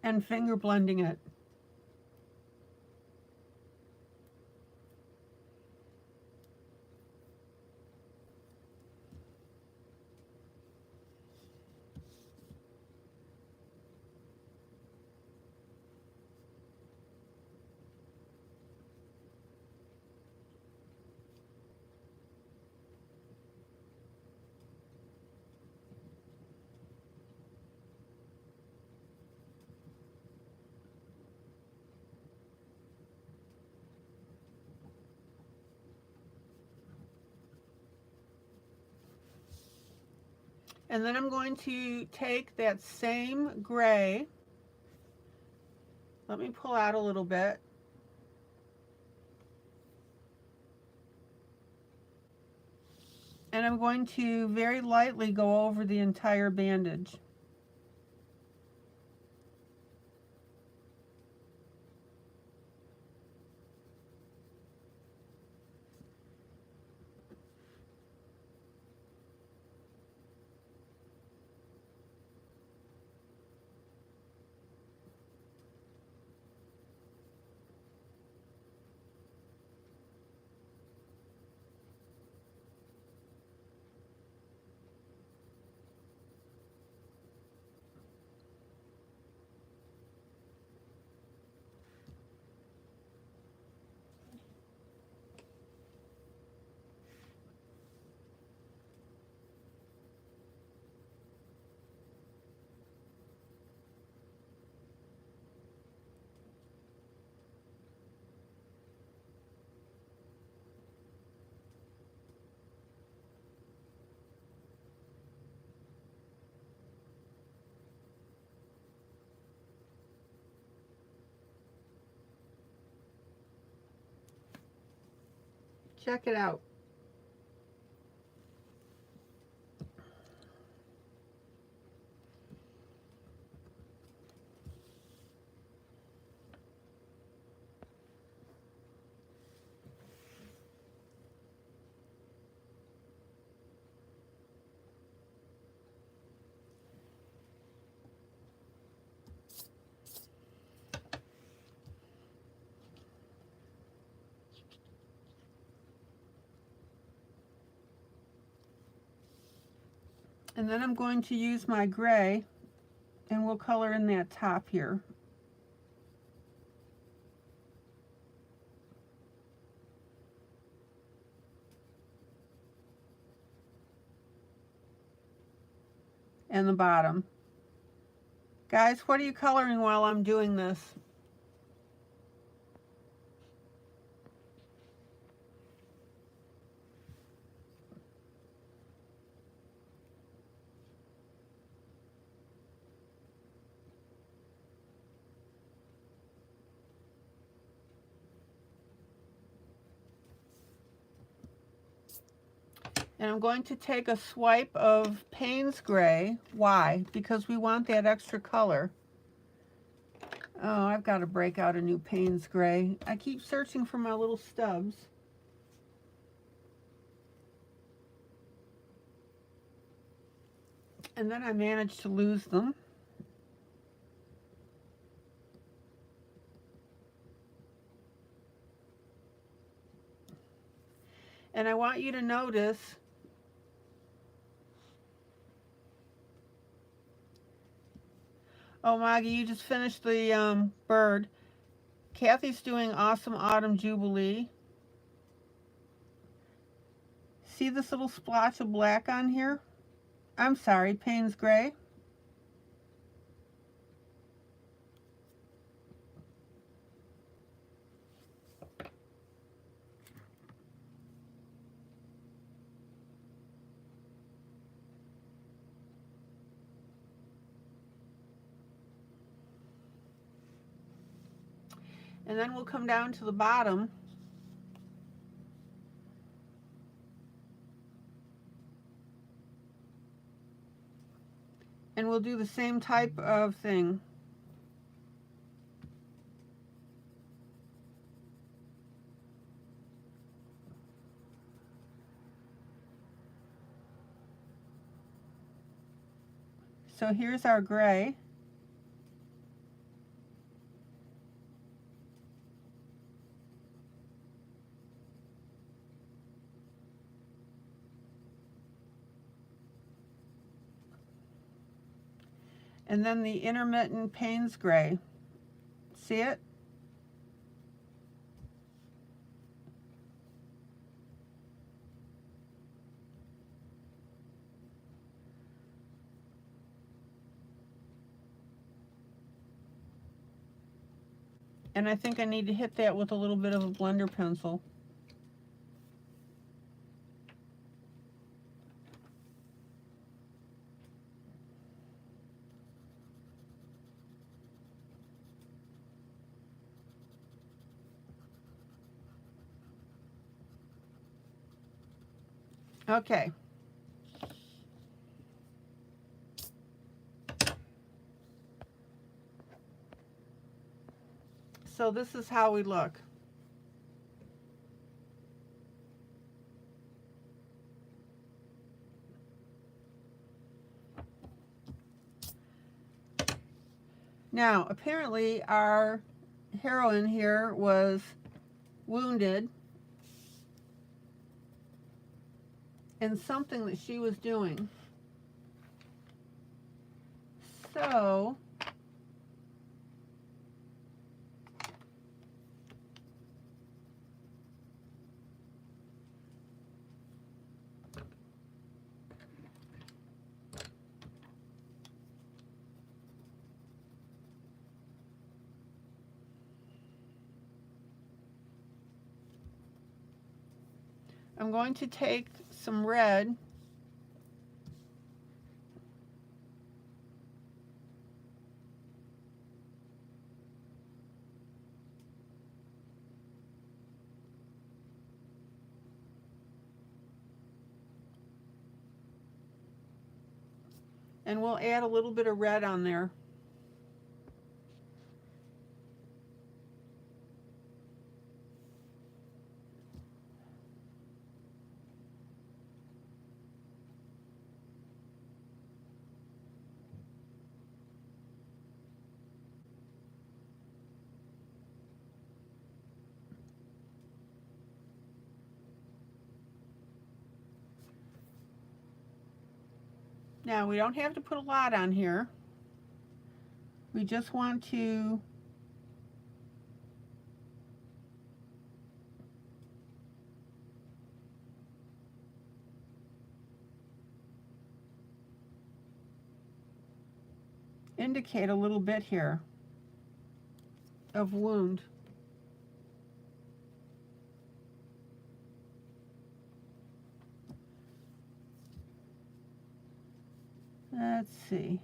And finger blending it. And then I'm going to take that same gray, let me pull out a little bit, and I'm going to very lightly go over the entire bandage. Check it out. And then I'm going to use my gray, and we'll color in that top here. And the bottom. Guys, what are you coloring while I'm doing this? And I'm going to take a swipe of Payne's Gray. Why? Because we want that extra color. Oh, I've got to break out a new Payne's Gray. I keep searching for my little stubs. And then I managed to lose them. And I want you to notice oh, Maggie, you just finished the bird. Kathy's doing Awesome Autumn Jubilee. See this little splotch of black on here? I'm sorry, Payne's Gray. And then we'll come down to the bottom. And we'll do the same type of thing. So here's our gray. And then the intermittent Payne's Gray. See it? And I think I need to hit that with a little bit of a blender pencil. Okay. So this is how we look. Now, apparently our heroine here was wounded in something that she was doing. So I'm going to take some red and we'll add a little bit of red on there. Now, we don't have to put a lot on here. We just want to indicate a little bit here of wound. Let's see.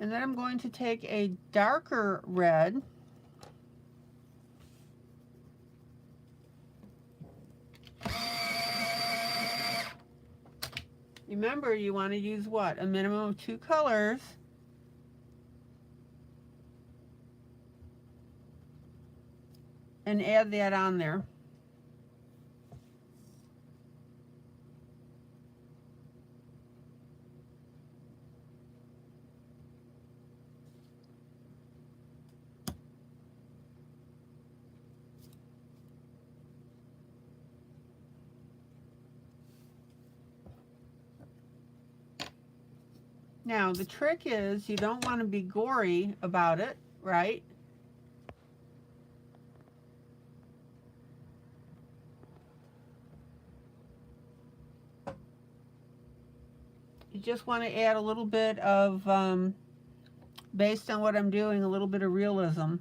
And then I'm going to take a darker red Remember, you want to use what? A minimum of 2 colors. And add that on there. Now, the trick is you don't want to be gory about it, right? You just want to add a little bit of, based on what I'm doing, a little bit of realism.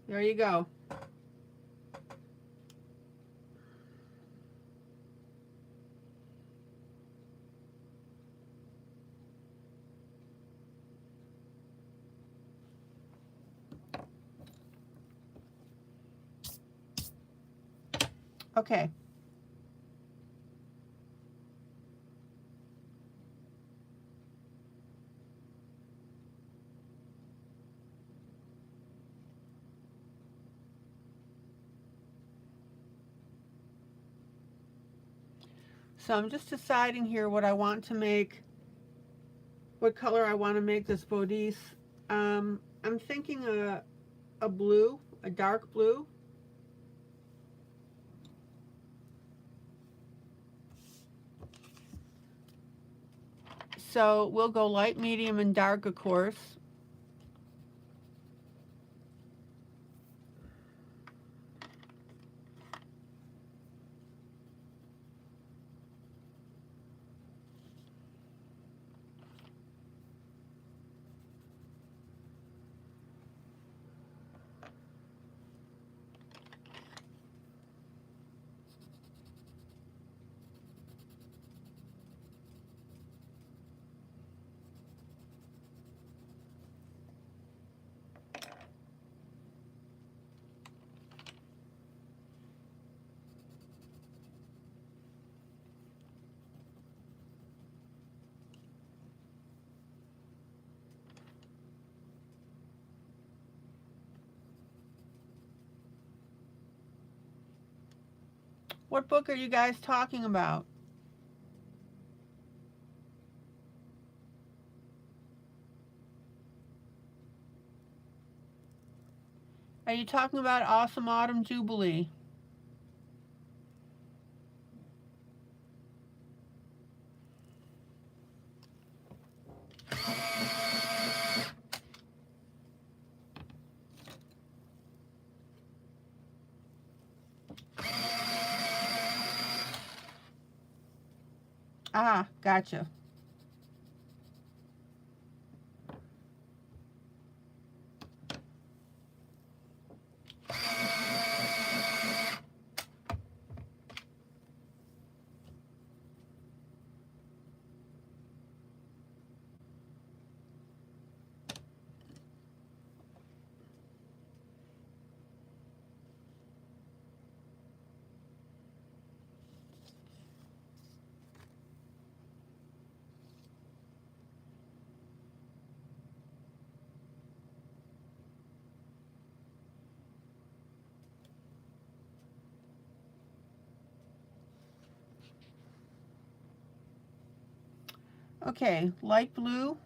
There you go. Okay. So I'm just deciding here what I want to make, what color I want to make this bodice. I'm thinking a blue, a dark blue. So we'll go light, medium, and dark, of course. What book are you guys talking about? Are you talking about Awesome Autumn Jubilee? Ah, gotcha. Okay, light blue.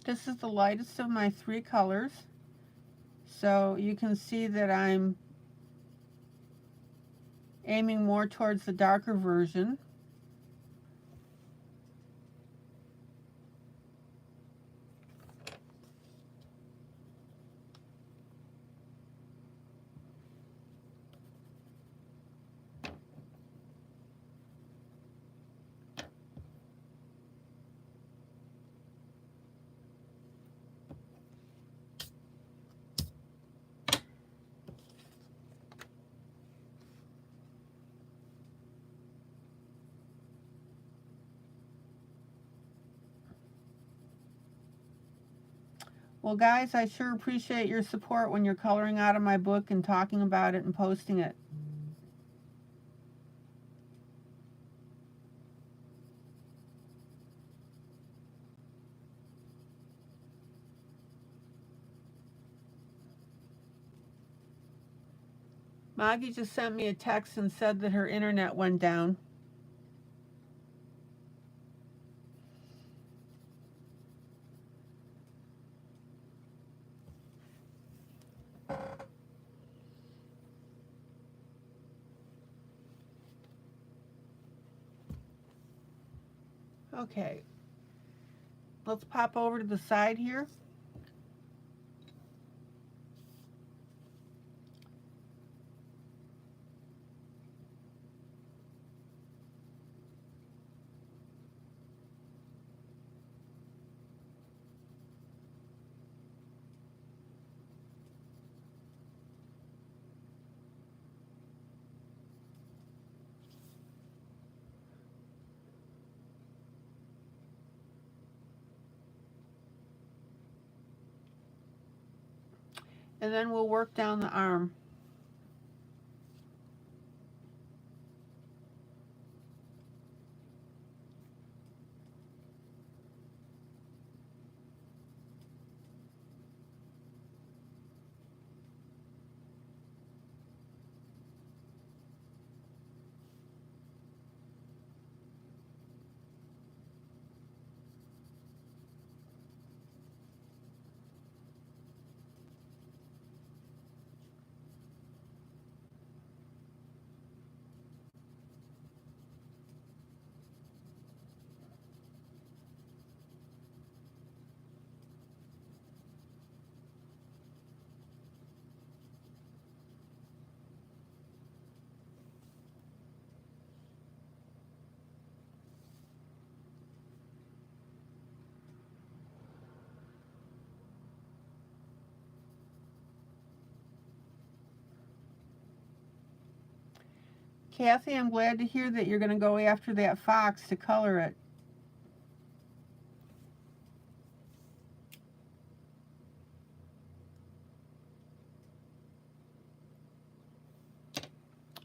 This is the lightest of my three colors. So you can see that I'm aiming more towards the darker version. Well, guys, I sure appreciate your support when you're coloring out of my book and talking about it and posting it. Maggie just sent me a text and said that her internet went down. Okay, let's pop over to the side here. and then we'll work down the arm. Kathy, I'm glad to hear that you're going to go after that fox to color it.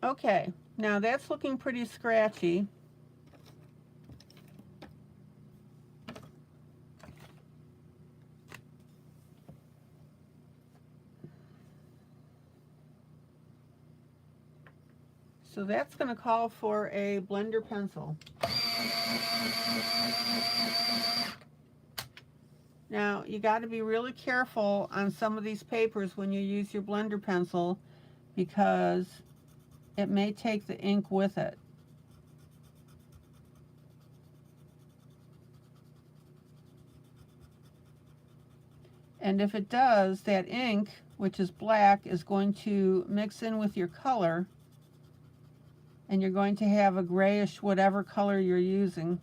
Okay, now that's looking pretty scratchy. So that's going to call for a blender pencil. Now, you got to be really careful on some of these papers when you use your blender pencil because it may take the ink with it. And if it does, that ink, which is black, is going to mix in with your color, and you're going to have a grayish whatever color you're using.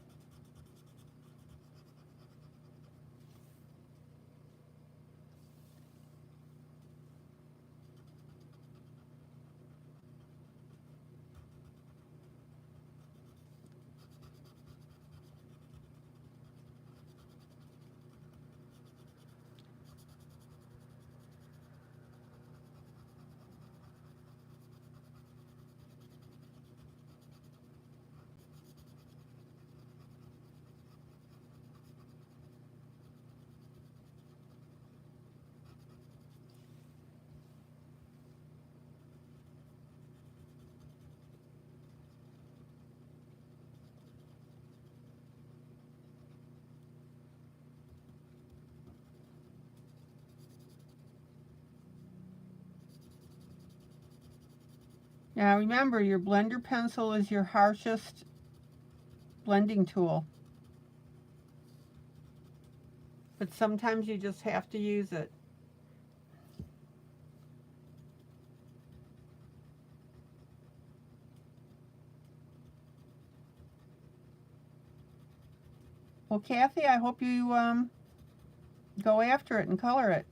Now remember, your blender pencil is your harshest blending tool. But sometimes you just have to use it. Well, Kathy, I hope you go after it and color it.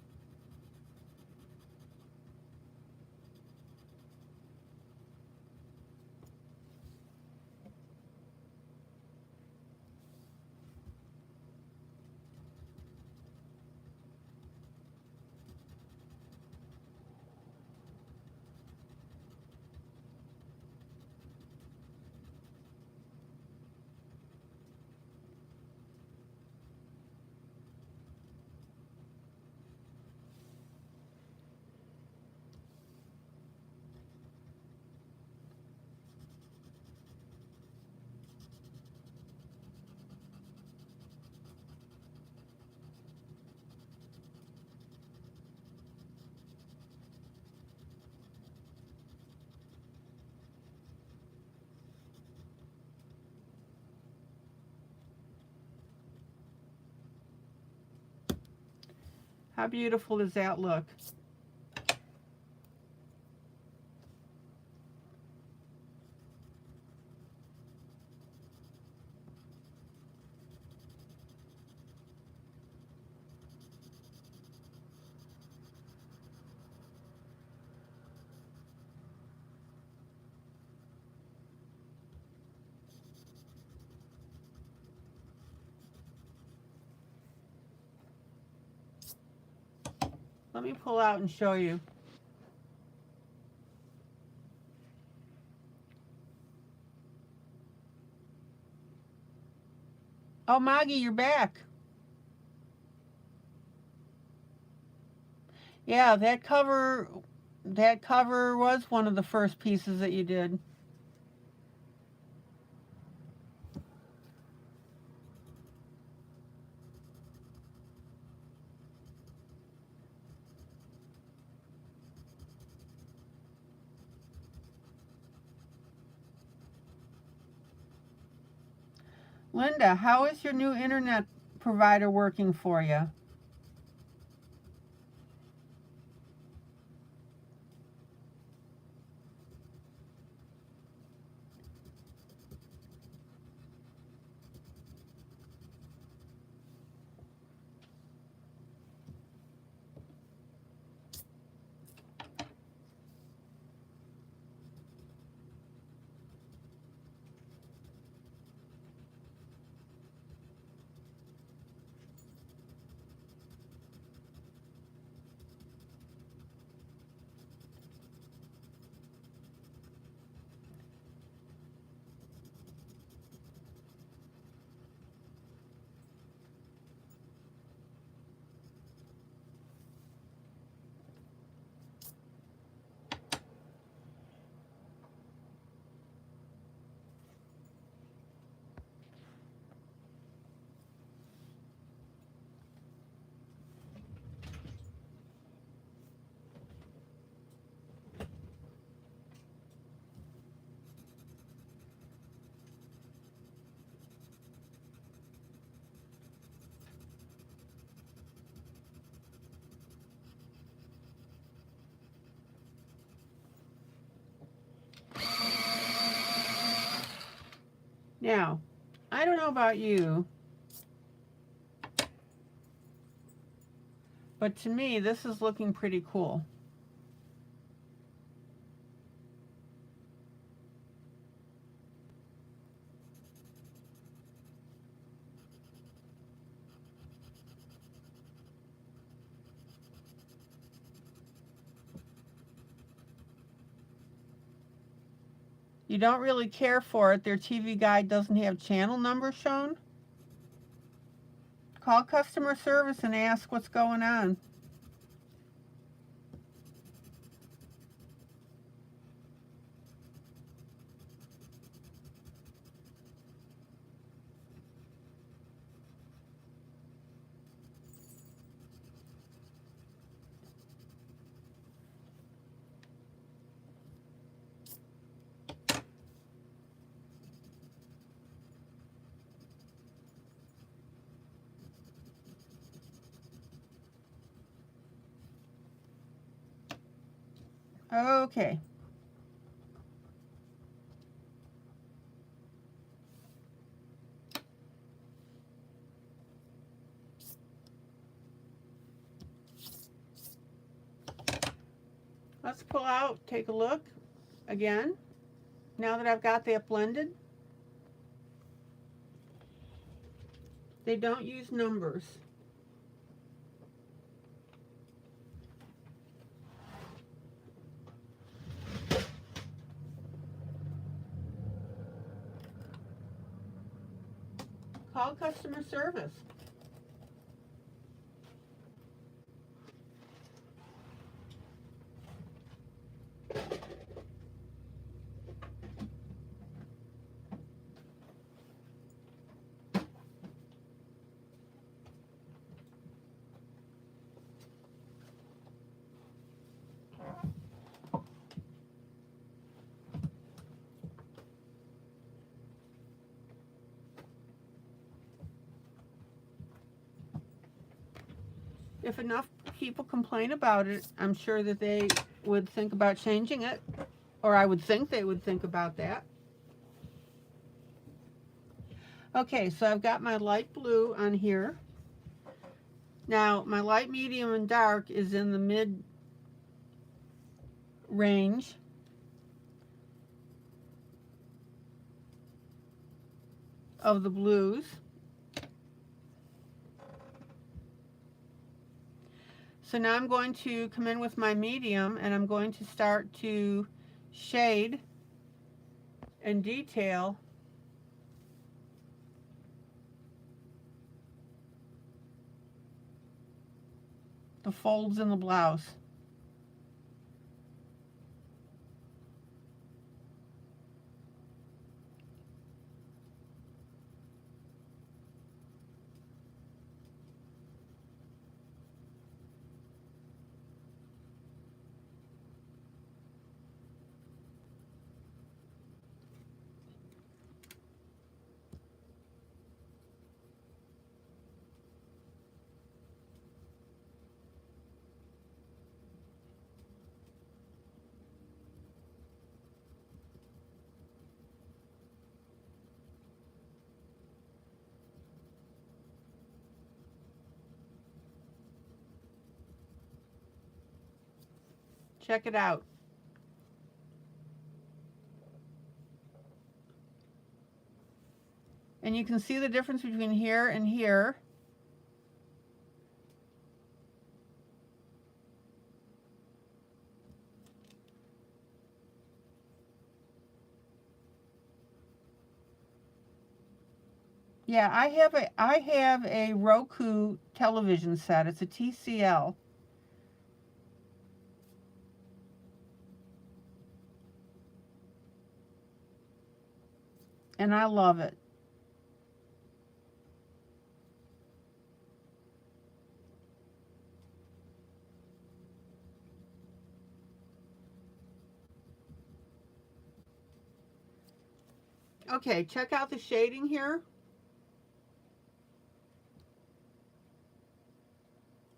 How beautiful does that look? Let me pull out and show you. Oh, Maggie, you're back. Yeah, that cover was one of the first pieces that you did. Linda, how is your new internet provider working for you? Now, I don't know about you, but to me, this is looking pretty cool. You don't really care for it. Their TV guide doesn't have channel numbers shown. Call customer service and ask what's going on. Okay. Let's pull out, take a look again. Now that I've got that blended, they don't use numbers. Call customer service. If enough people complain about it, I'm sure that they would think about changing it, or I would think they would think about that. Okay, so I've got my light blue on here. Now, my light, medium, and dark is in the mid range. Of the blues. So now I'm going to come in with my medium and I'm going to start to shade and detail the folds in the blouse. Check it out. And you can see the difference between here and here. Yeah, I have a Roku television set. It's a TCL. And I love it. Okay, check out the shading here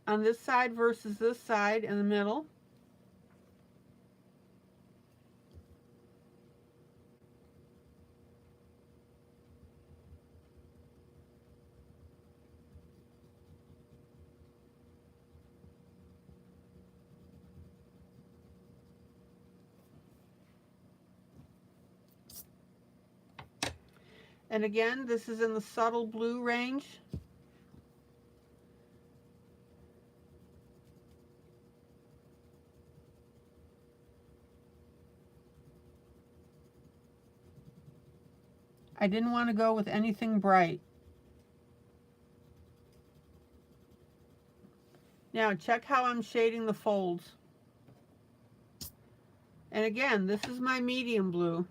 on this side versus this side in the middle. And again, this is in the subtle blue range. I didn't want to go with anything bright. Now check how I'm shading the folds. And again, this is my medium blue.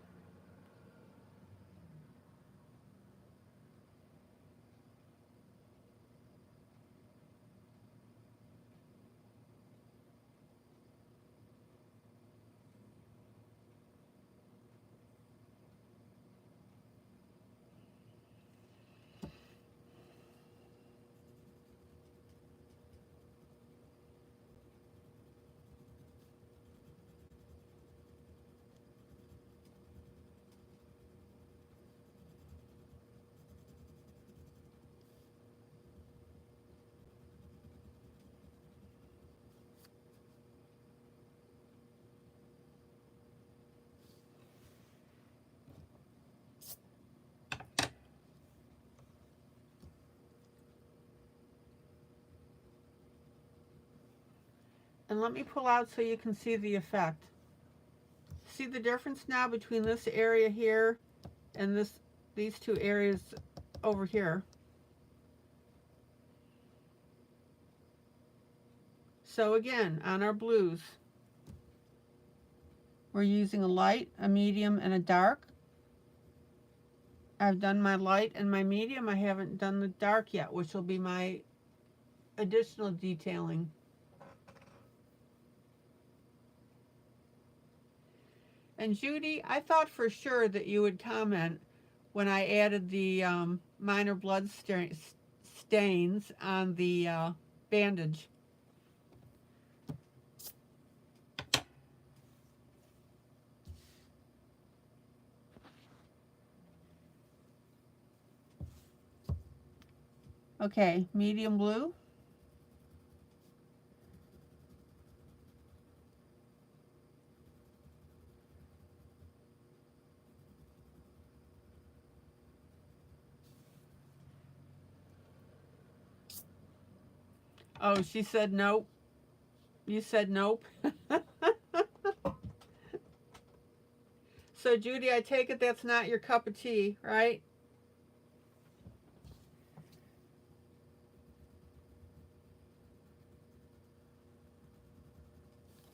And let me pull out so you can see the effect. See the difference now between this area here and these two areas over here. So again, on our blues, we're using a light, a medium, and a dark. I've done my light and my medium. I haven't done the dark yet, which will be my additional detailing. And Judy, I thought for sure that you would comment when I added the minor blood stains on the bandage. Okay, medium blue. Oh, she said nope. You said nope. So Judy, I take it that's not your cup of tea, right?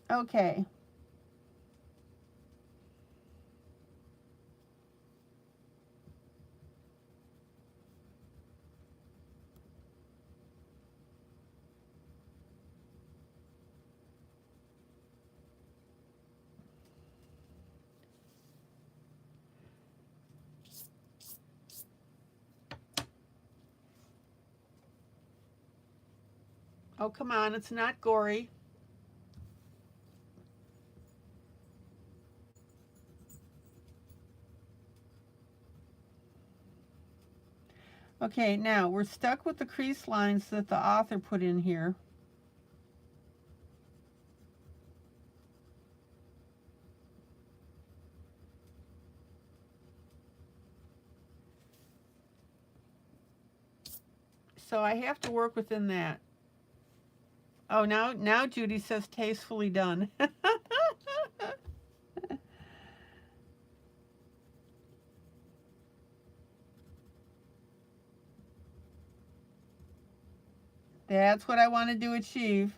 Okay. Oh, come on, it's not gory. Okay, now we're stuck with the crease lines that the author put in here. So I have to work within that. Oh, now Judy says tastefully done. That's what I wanted to achieve.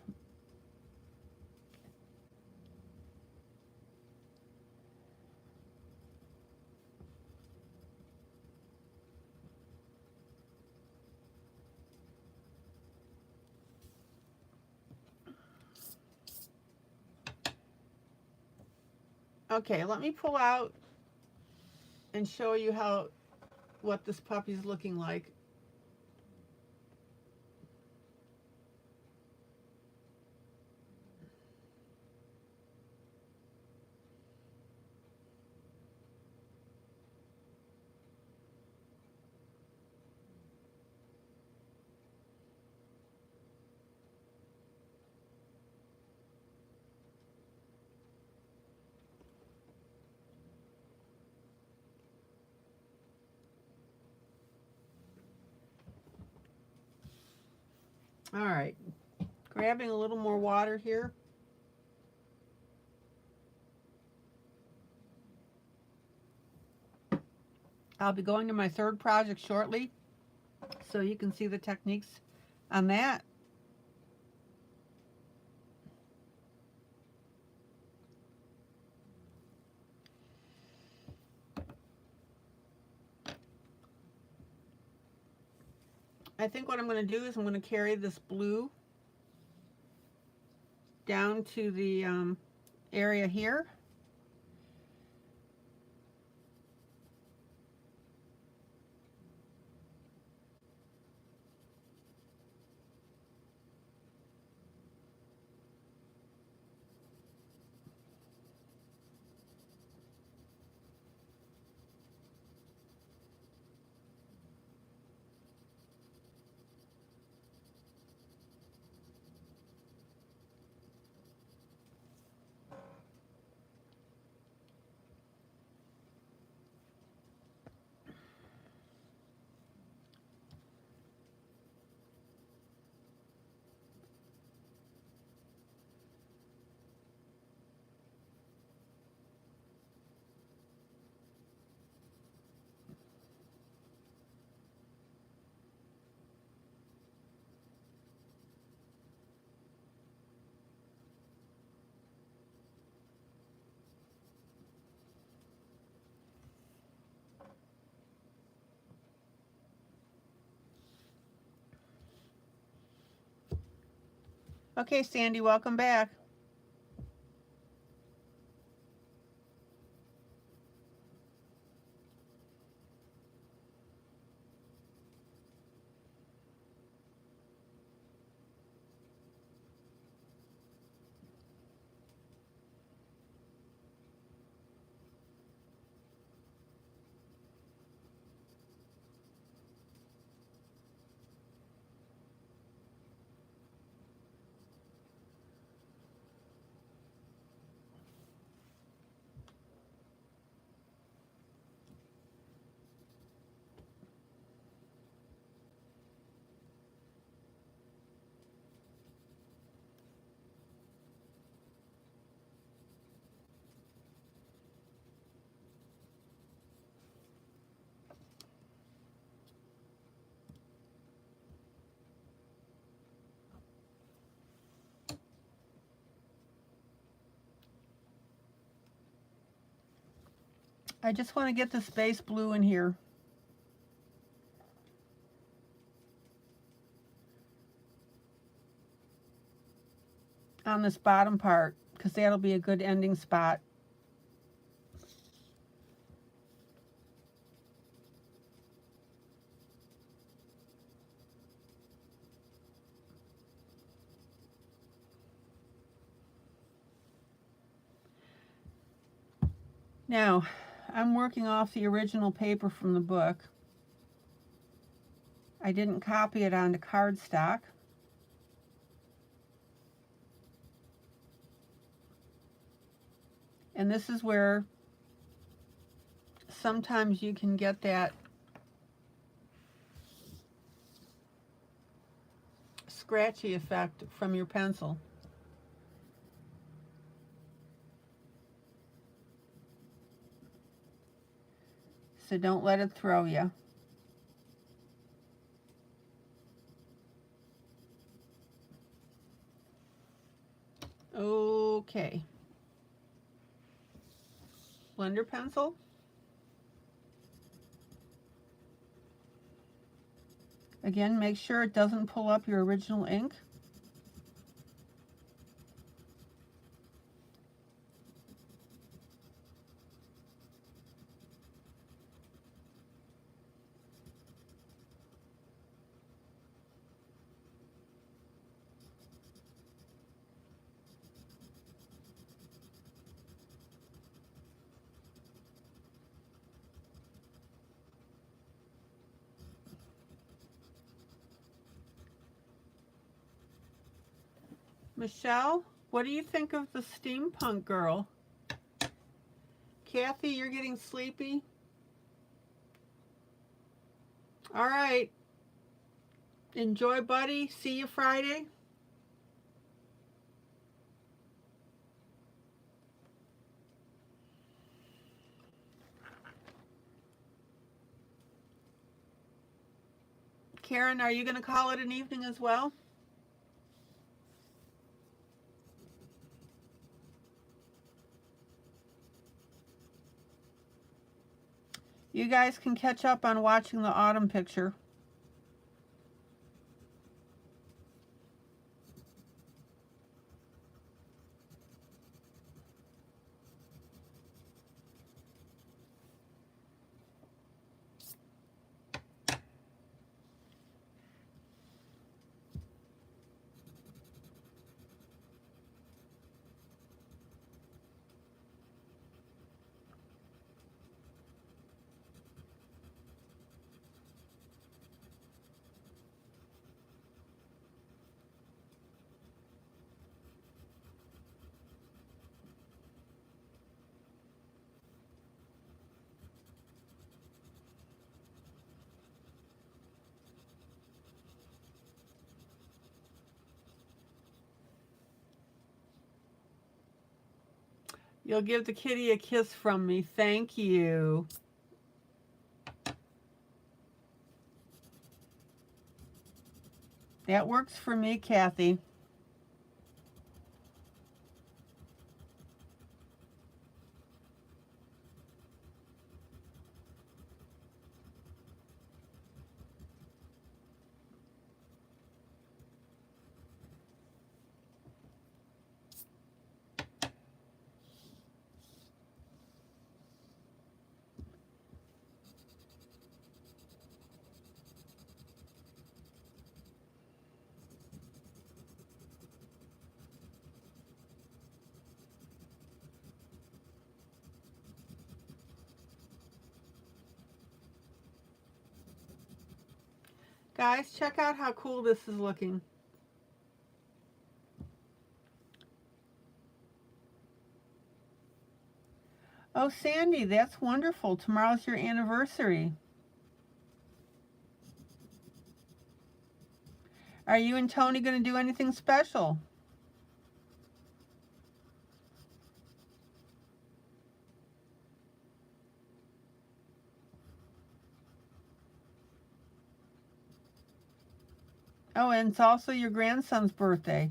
Okay, let me pull out and show you what this puppy's looking like. All right, grabbing a little more water here. I'll be going to my third project shortly, so you can see the techniques on that. I think what I'm going to do is I'm going to carry this blue down to the area here. Okay, Sandy, welcome back. I just want to get this base blue in here. On this bottom part, because that'll be a good ending spot. Now, I'm working off the original paper from the book. I didn't copy it onto cardstock. And this is where sometimes you can get that scratchy effect from your pencil. So don't let it throw you. Okay. Blender pencil. Again, make sure it doesn't pull up your original ink. Michelle, what do you think of the steampunk girl? Kathy, you're getting sleepy? All right. Enjoy, buddy. See you Friday. Karen, are you going to call it an evening as well? You guys can catch up on watching the autumn picture. You'll give the kitty a kiss from me. Thank you. That works for me, Kathy. Guys, check out how cool this is looking. Oh, Sandy, that's wonderful. Tomorrow's your anniversary. Are you and Tony going to do anything special? Oh, and it's also your grandson's birthday.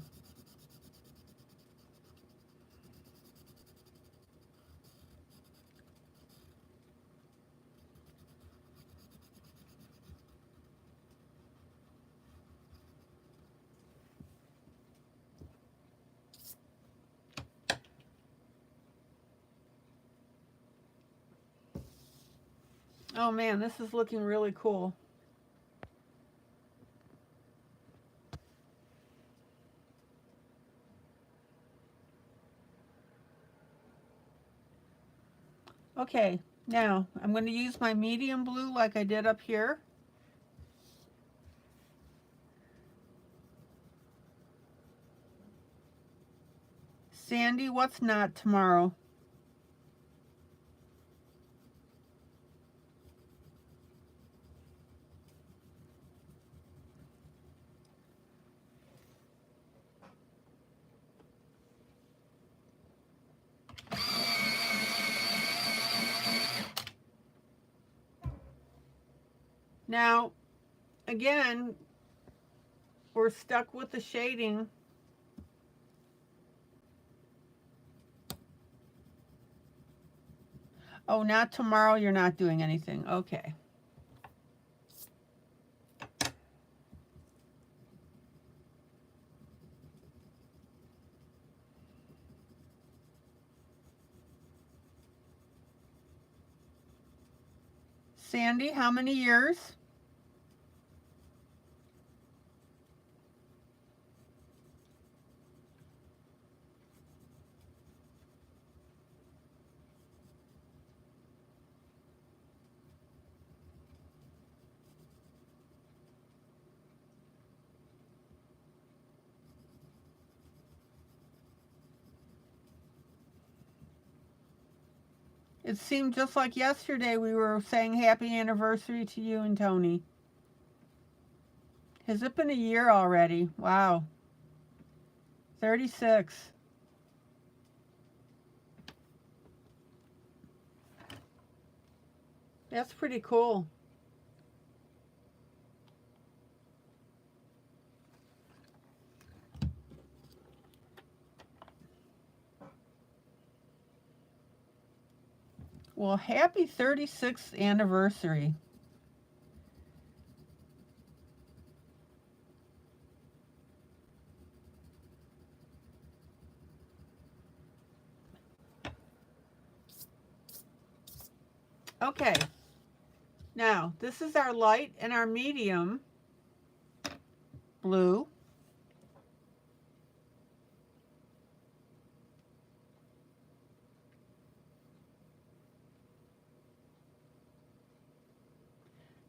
Oh man, this is looking really cool. Okay, now I'm going to use my medium blue like I did up here. Sandy, what's not tomorrow? Now, again, we're stuck with the shading. Oh, not tomorrow, you're not doing anything. Okay. Sandy, how many years? It seemed just like yesterday we were saying happy anniversary to you and Tony. Has it been a year already? Wow. 36. That's pretty cool. Well, happy 36th anniversary. Okay. Now, this is our light and our medium blue.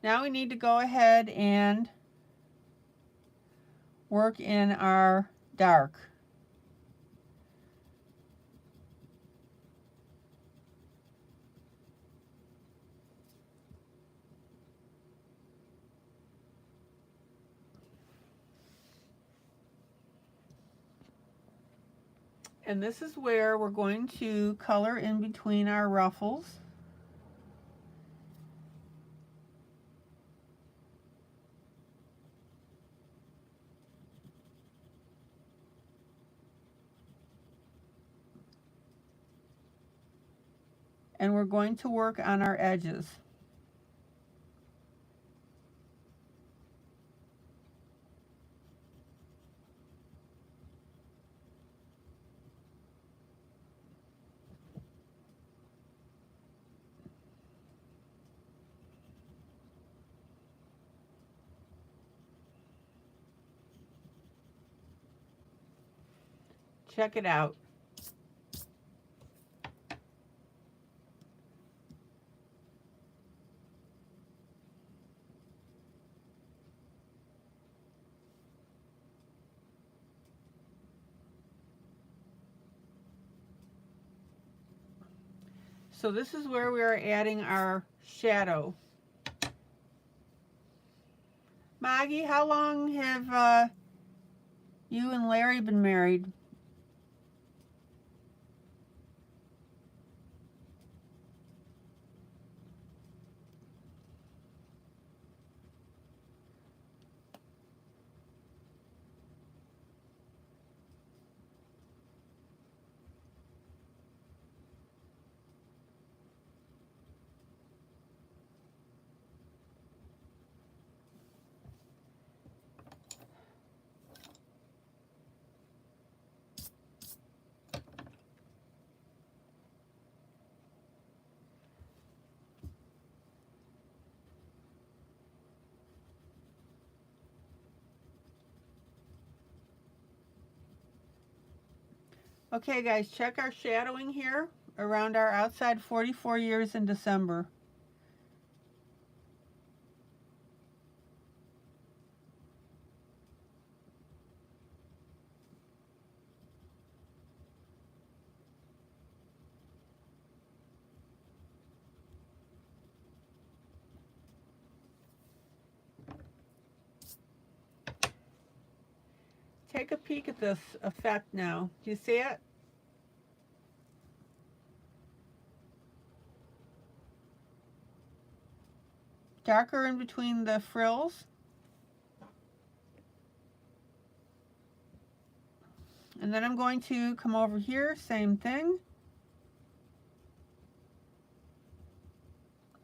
Now we need to go ahead and work in our dark. And this is where we're going to color in between our ruffles. And we're going to work on our edges. Check it out. So this is where we are adding our shadow. Maggie, how long have you and Larry been married? Okay guys, check our shadowing here around our outside 44 years in December. Take a peek at this effect now. Do you see it? Darker in between the frills. And then I'm going to come over here, same thing.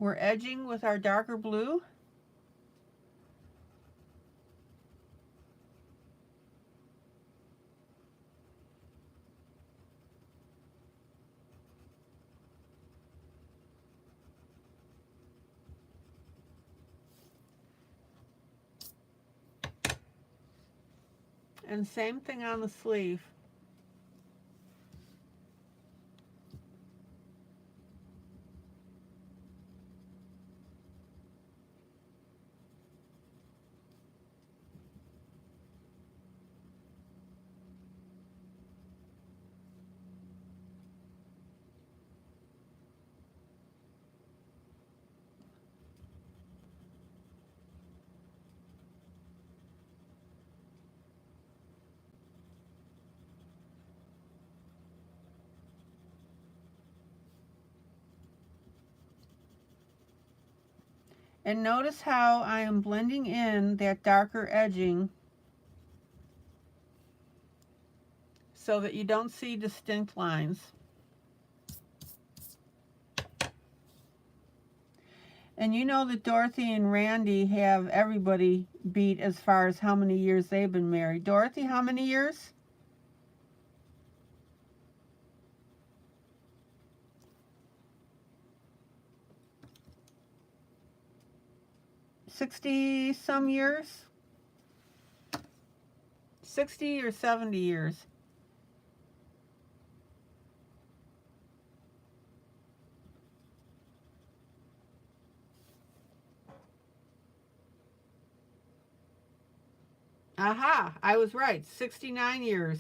We're edging with our darker blue. And same thing on the sleeve. And notice how I am blending in that darker edging so that you don't see distinct lines. And you know that Dorothy and Randy have everybody beat as far as how many years they've been married. Dorothy, how many years? 60 some years? 60 or 70 years? Aha, I was right, 69 years.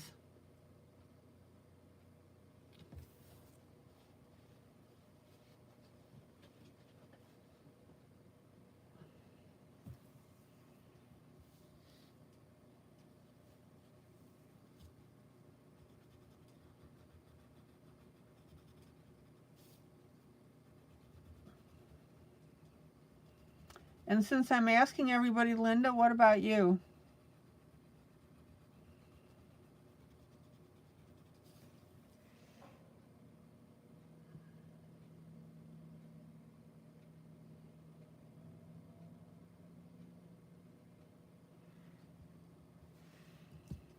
And since I'm asking everybody, Linda, what about you?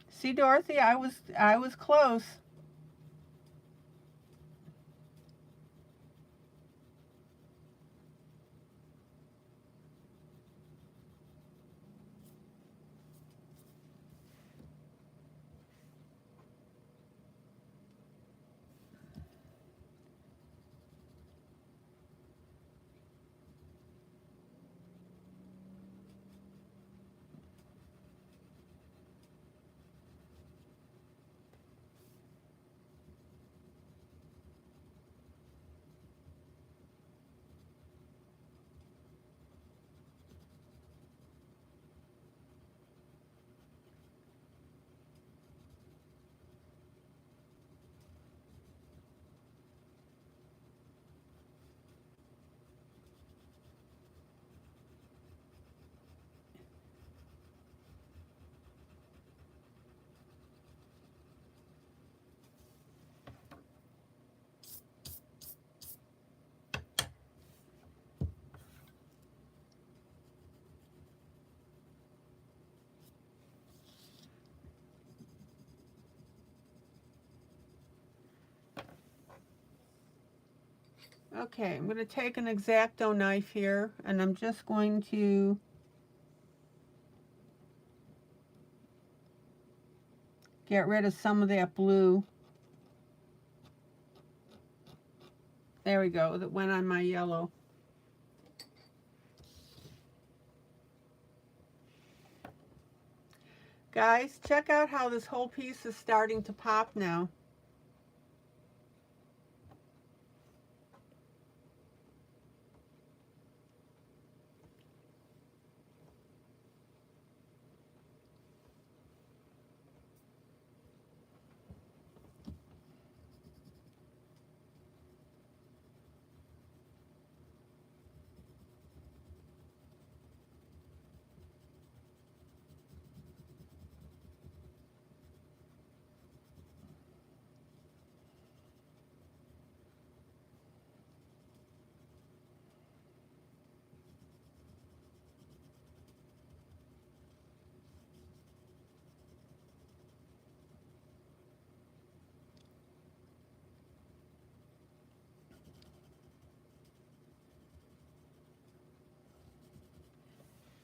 See, Dorothy, I was close. Okay, I'm going to take an X-Acto knife here, and I'm just going to get rid of some of that blue. There we go. That went on my yellow. Guys, check out how this whole piece is starting to pop now.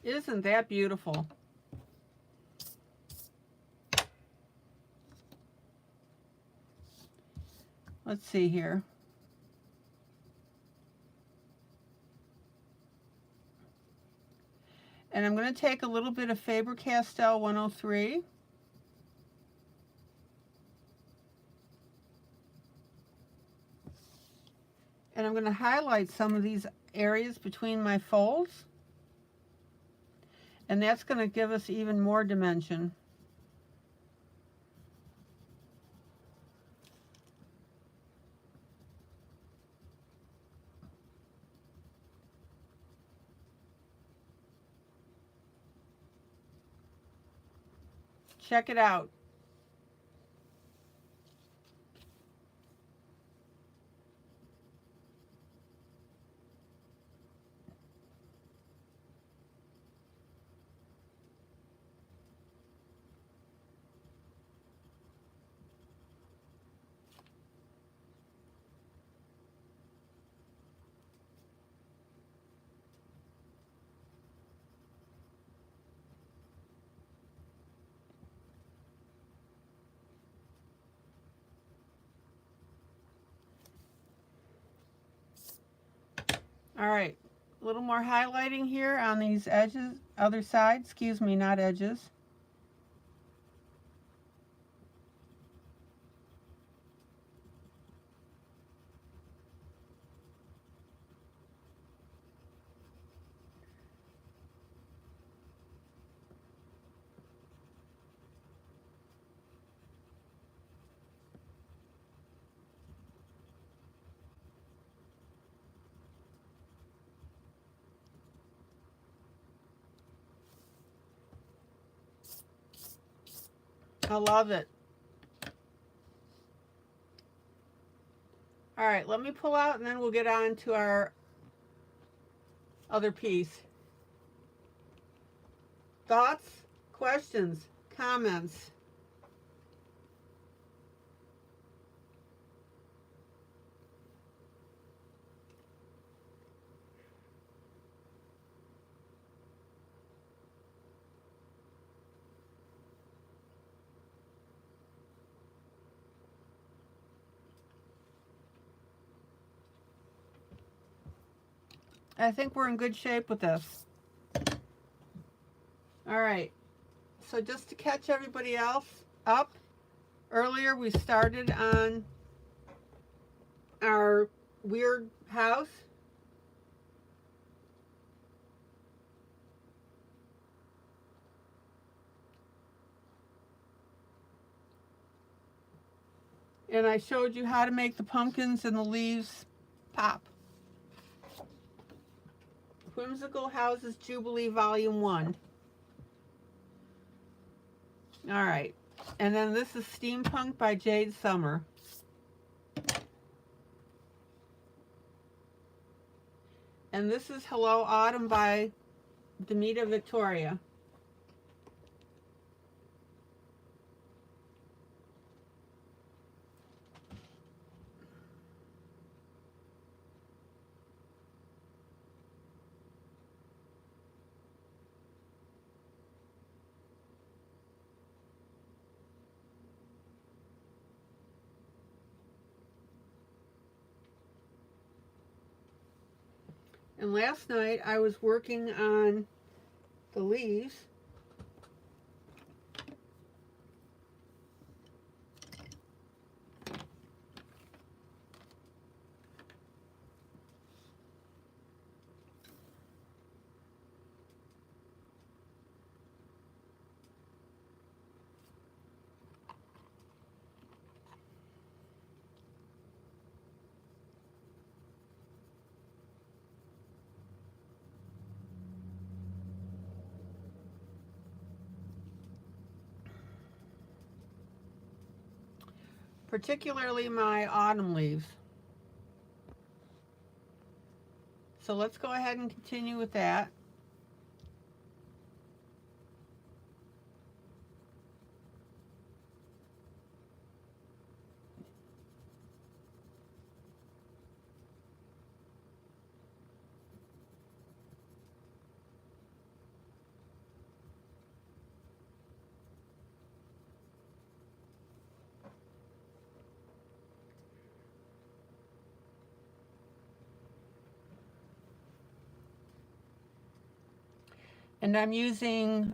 Isn't that beautiful? Let's see here. And I'm going to take a little bit of Faber-Castell 103. And I'm going to highlight some of these areas between my folds. And that's going to give us even more dimension. Check it out. All right, a little more highlighting here on these edges, other side, excuse me, not edges. I love it. All right, let me pull out and then we'll get on to our other piece. Thoughts, questions, comments? I think we're in good shape with this. All right, so just to catch everybody else up, earlier we started on our weird house. And I showed you how to make the pumpkins and the leaves pop. Whimsical Houses Jubilee Volume 1. All right. And then this is Steampunk by Jade Summer. And this is Hello Autumn by Demita Victoria. And last night I was working on the leaves. Particularly my autumn leaves. So let's go ahead and continue with that. And I'm using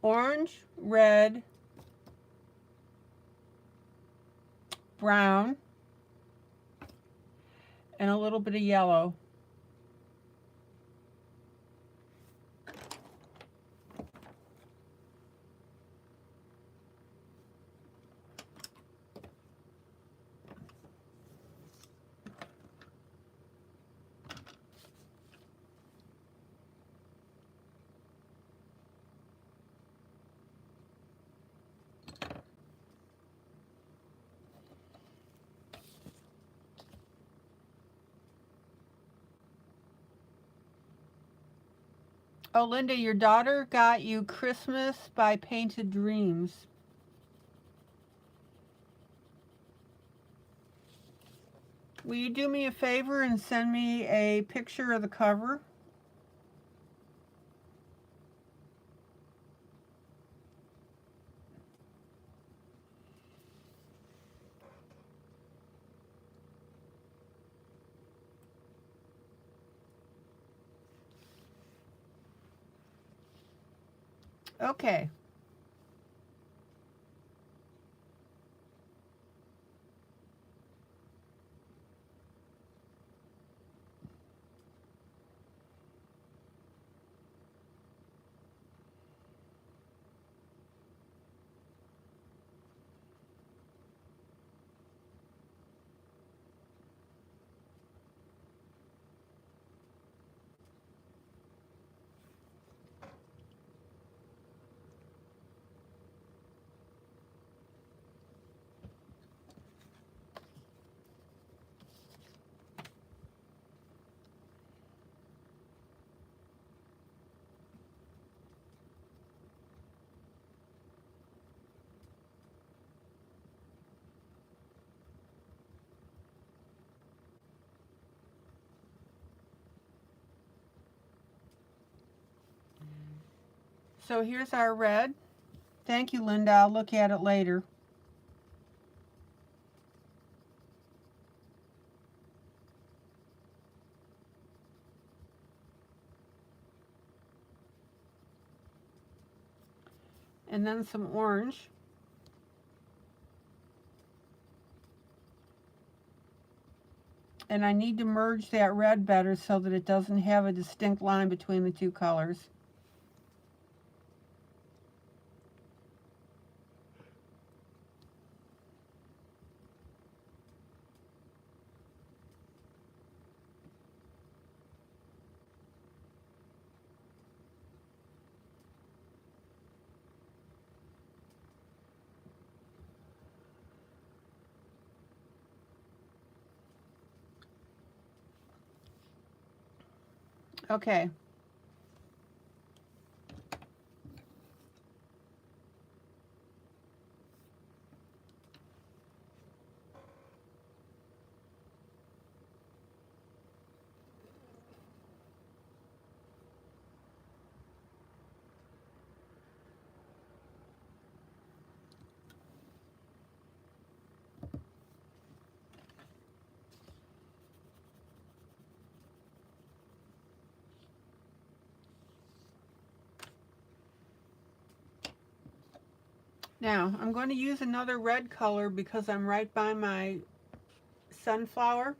orange, red, brown, and a little bit of yellow. Oh, Linda, your daughter got you Christmas by Painted Dreams. Will you do me a favor and send me a picture of the cover? Okay. So here's our red. Thank you, Linda. I'll look at it later. And then some orange. And I need to merge that red better so that it doesn't have a distinct line between the two colors. Okay. Now, I'm going to use another red color because I'm right by my sunflower.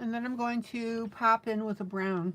And then I'm going to pop in with a brown.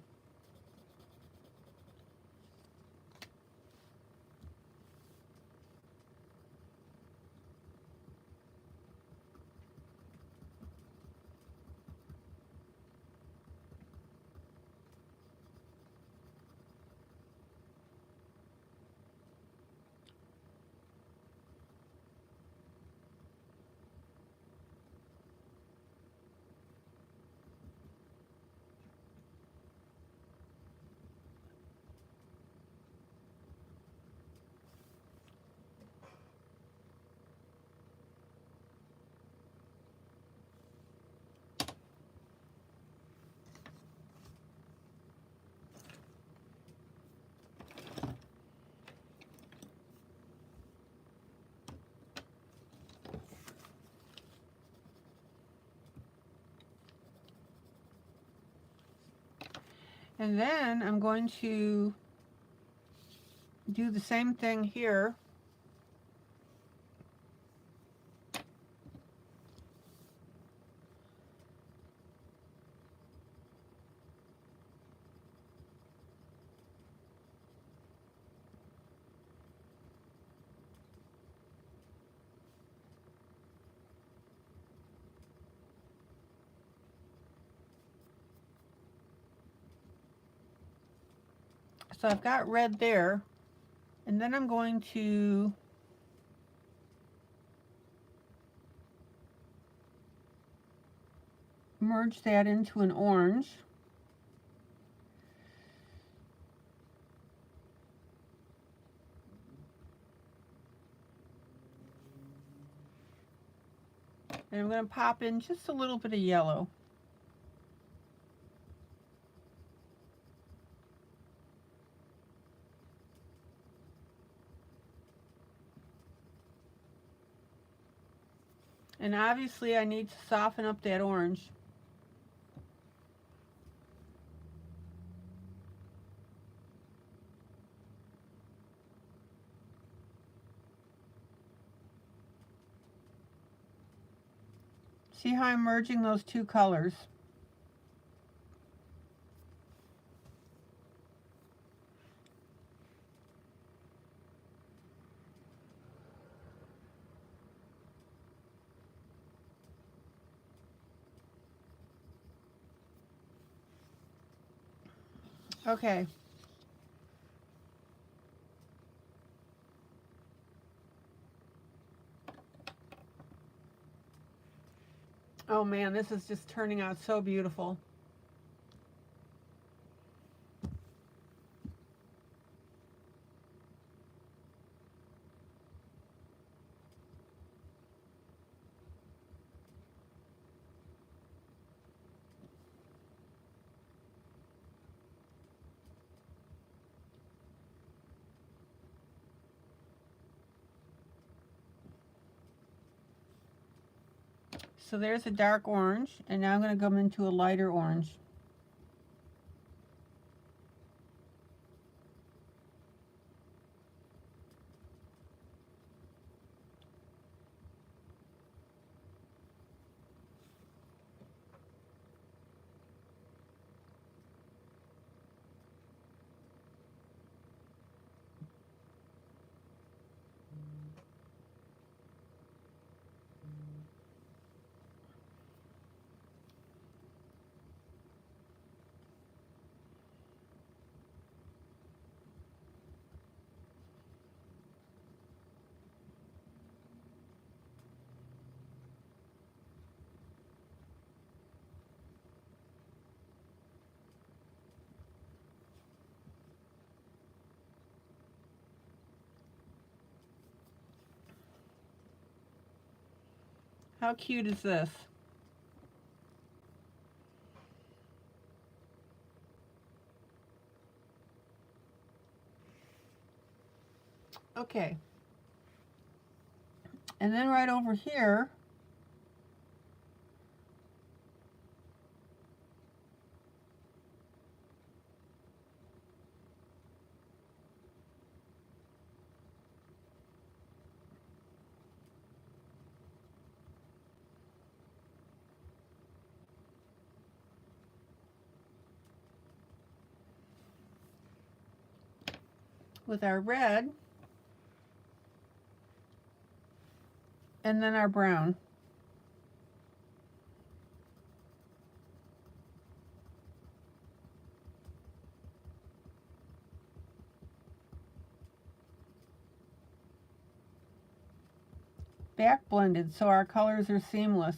And then I'm going to do the same thing here. So I've got red there, and then I'm going to merge that into an orange. And I'm going to pop in just a little bit of yellow. And obviously I need to soften up that orange. See how I'm merging those two colors? Okay. Oh man, this is just turning out so beautiful. So there's a dark orange, and now I'm going to go into a lighter orange. How cute is this? Okay. And then right over here, with our red, and then our brown. Back blended so our colors are seamless.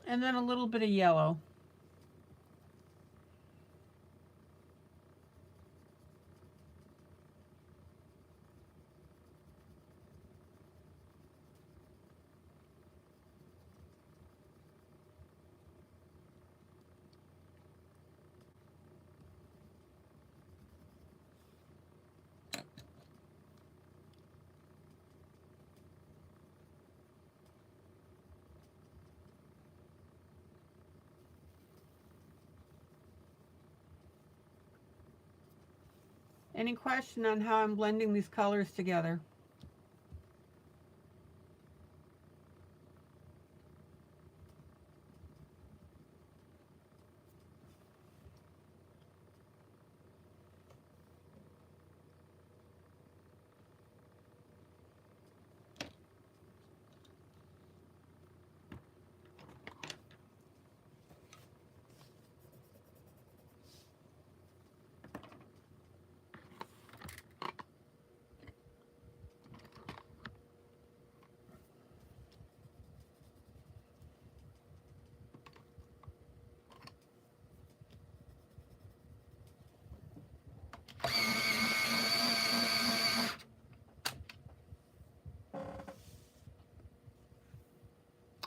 And then a little bit of yellow. Any question on how I'm blending these colors together?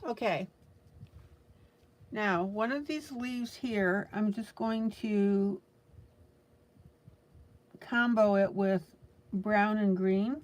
Okay. Now, one of these leaves here, I'm just going to combo it with brown and green.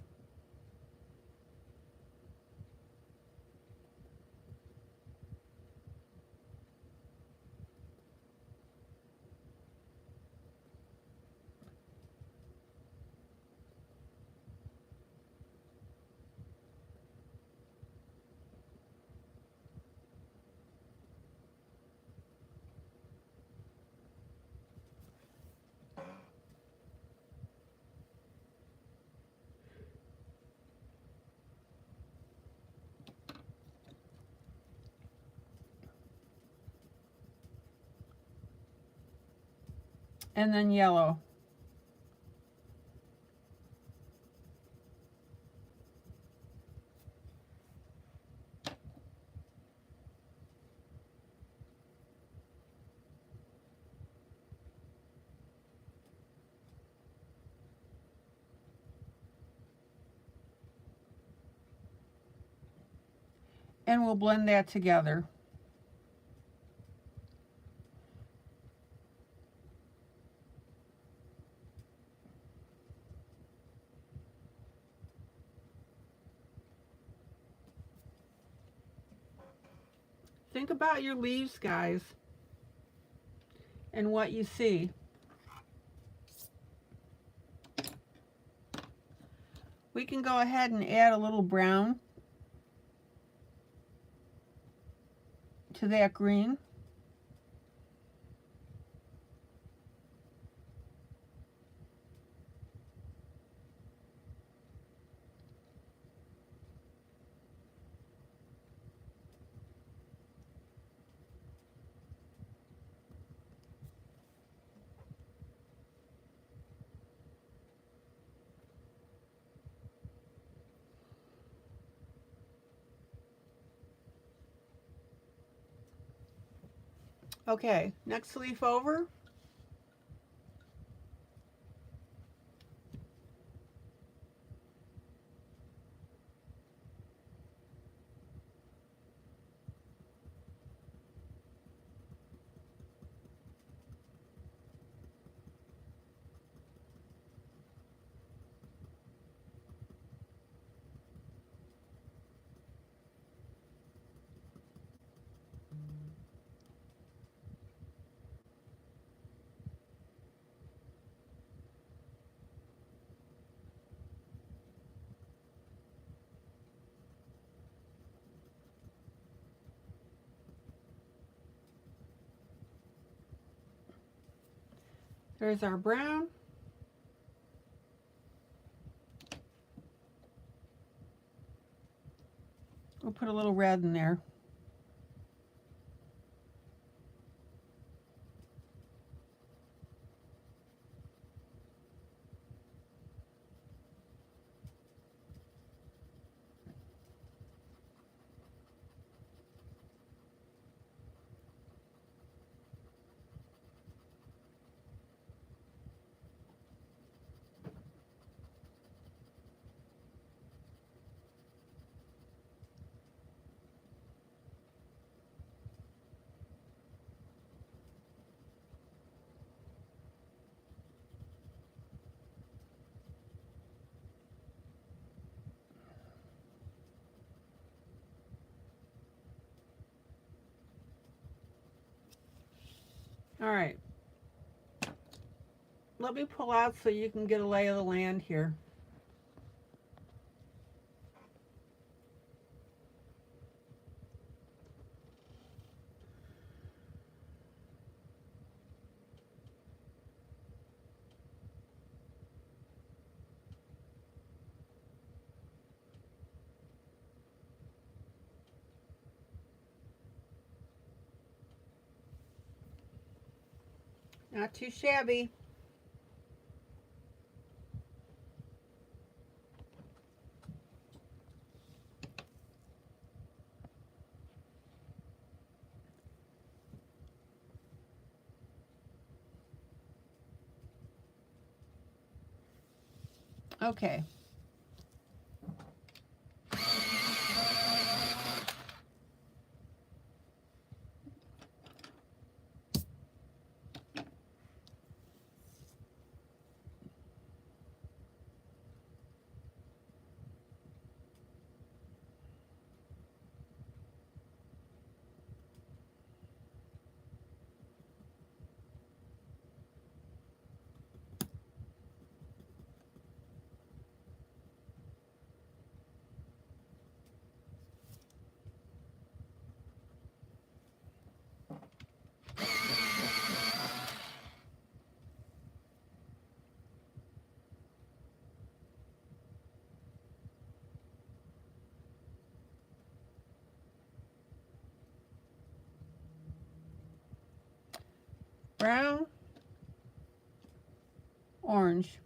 And then yellow. And we'll blend that together. Think about your leaves, guys, and what you see. We can go ahead and add a little brown to that green. Okay, next leaf over. There's our brown. We'll put a little red in there. All right. Let me pull out so you can get a lay of the land here. Not too shabby. Okay. Brown, orange.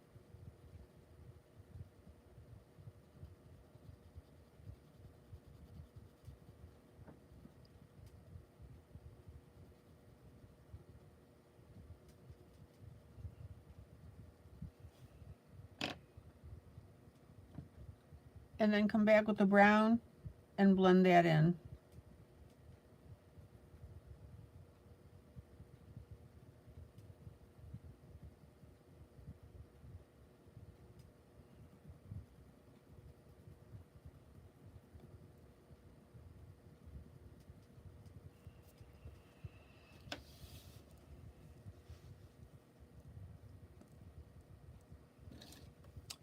And then come back with the brown and blend that in.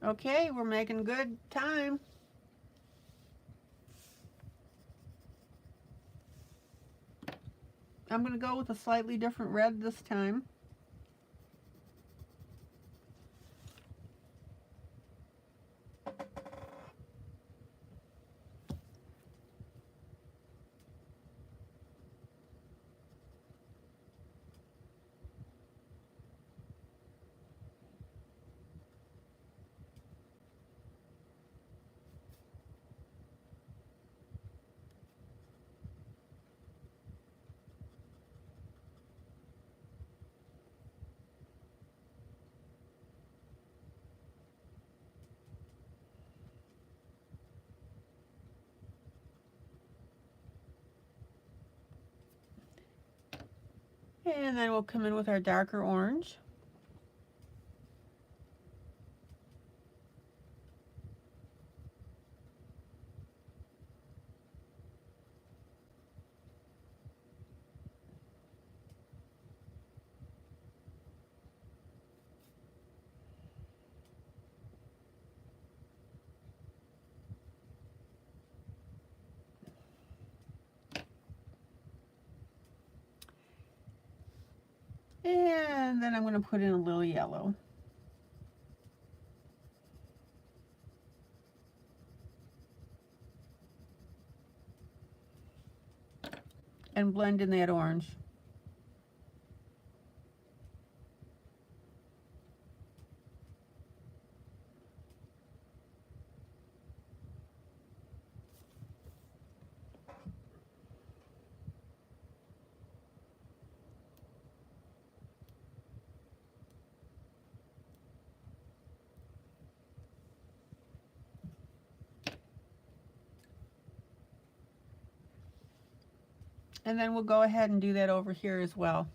Okay, we're making good time. I'm going to go with a slightly different red this time. And then we'll come in with our darker orange. And then I'm going to put in a little yellow. And blend in that orange. And then we'll go ahead and do that over here as well.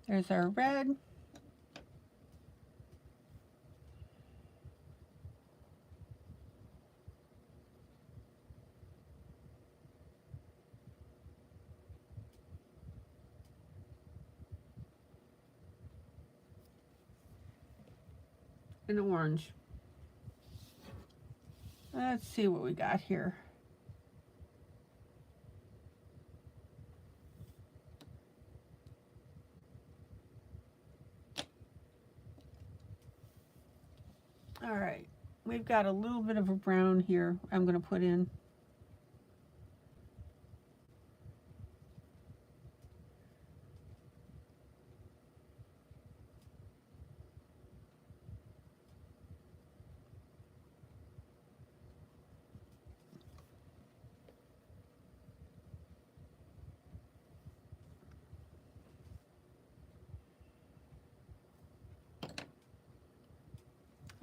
There's our red. And orange. Let's see what we got here. All right, we've got a little bit of a brown here I'm going to put in.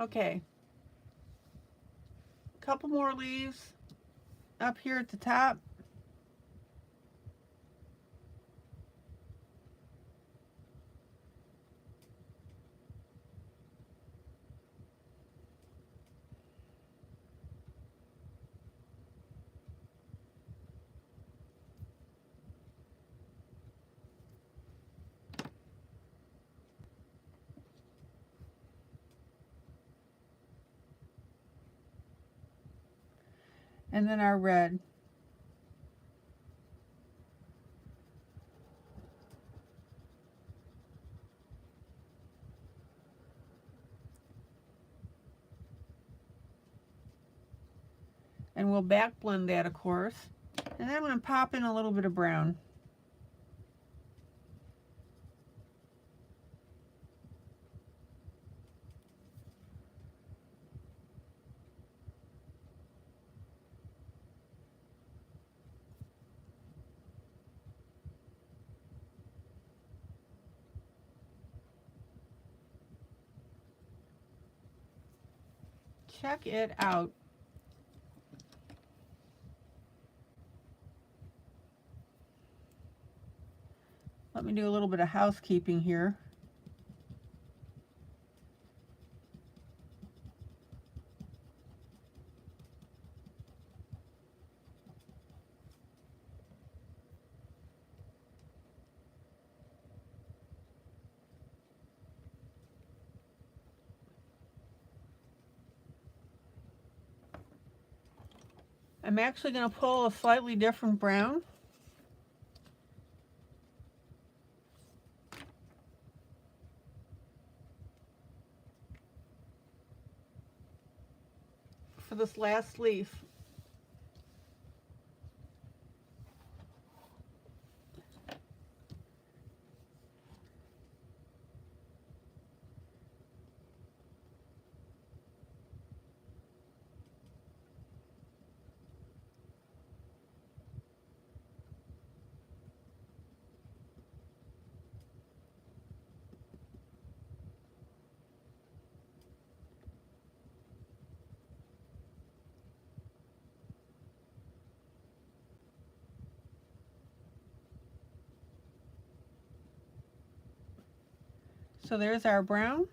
Okay, a couple more leaves up here at the top. And then our red. And we'll back blend that, of course. And then I'm going to pop in a little bit of brown. Check it out. Let me do a little bit of housekeeping here. I'm actually going to pull a slightly different brown. For this last leaf. So there's our brown.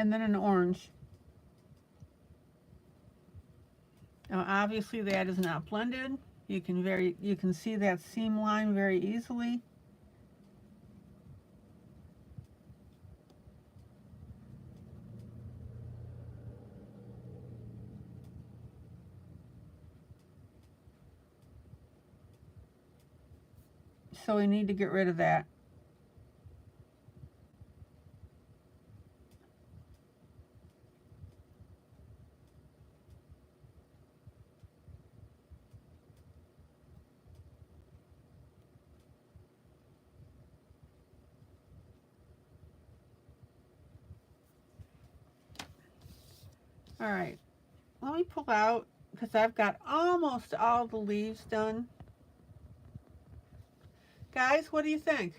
and then an orange. Now obviously that is not blended. You can see that seam line very easily. So we need to get rid of that. All right, let me pull out because I've got almost all the leaves done. Guys, what do you think?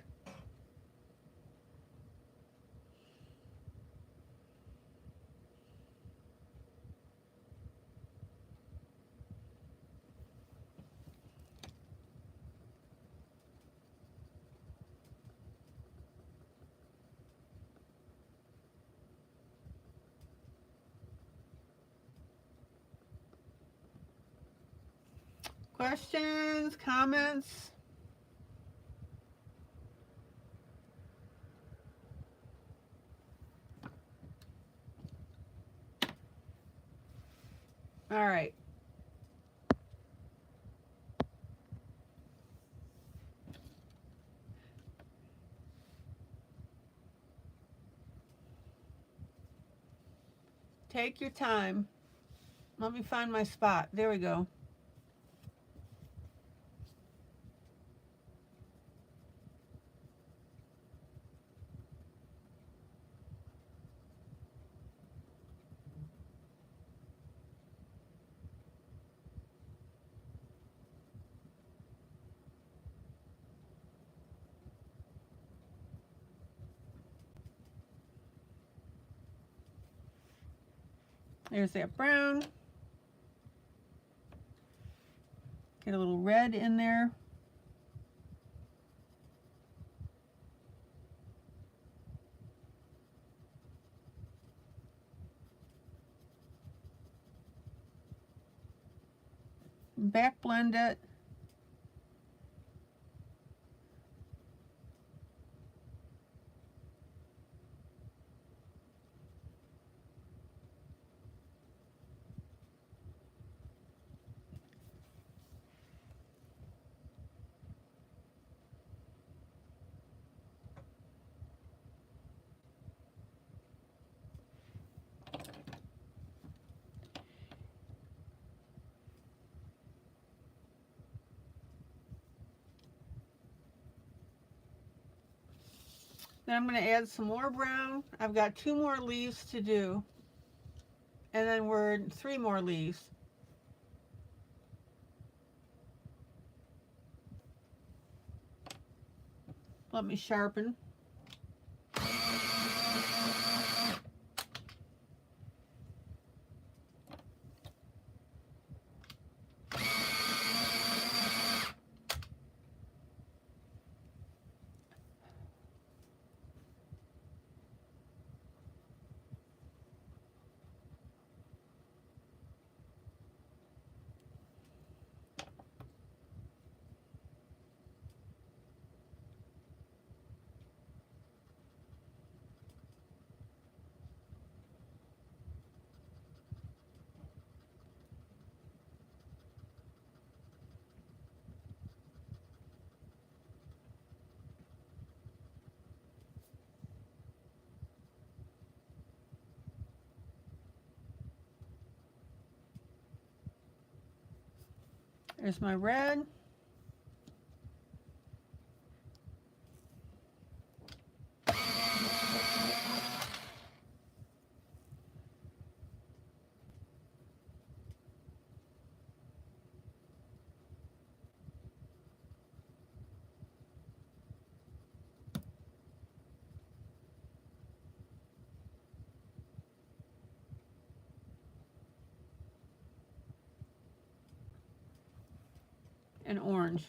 Questions, comments? All right. Take your time. Let me find my spot. There we go. There's that brown. Get a little red in there. Back blend it. Then I'm going to add some more brown. I've got 2 more leaves to do. And then we're 3 more leaves. Let me sharpen. There's my red. And orange.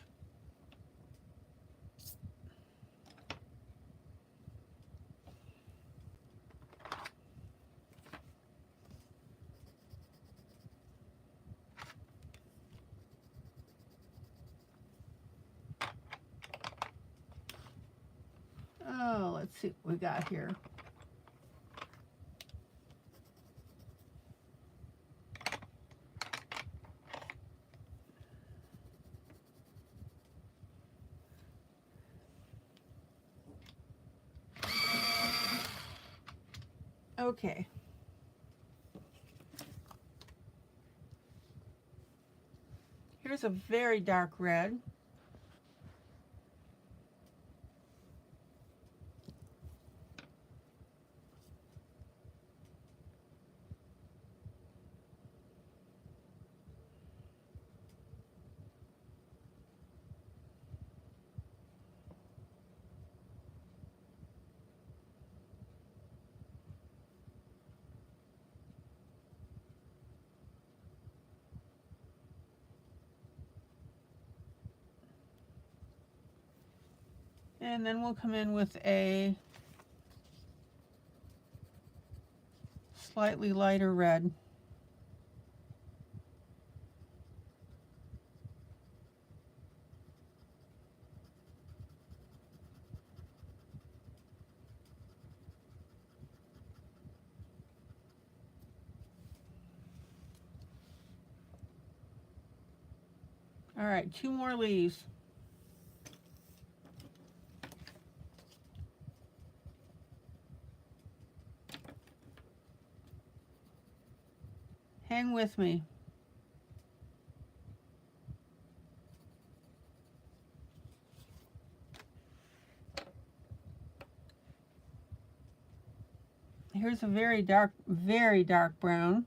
see what we got here. Okay. Here's a very dark red. And then we'll come in with a slightly lighter red. All right, 2 more leaves. Hang with me. Here's a very dark brown.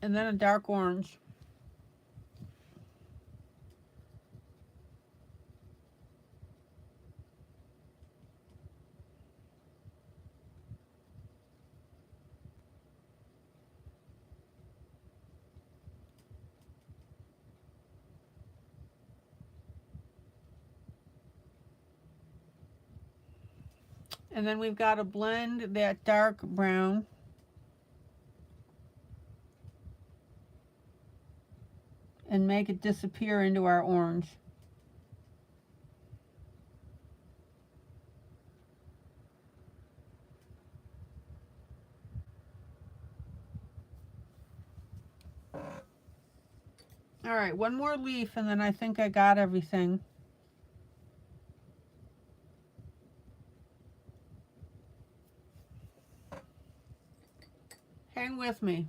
And then a dark orange. And then we've got to blend that dark brown and make it disappear into our orange. All right, 1 more leaf and then I think I got everything. Hang with me.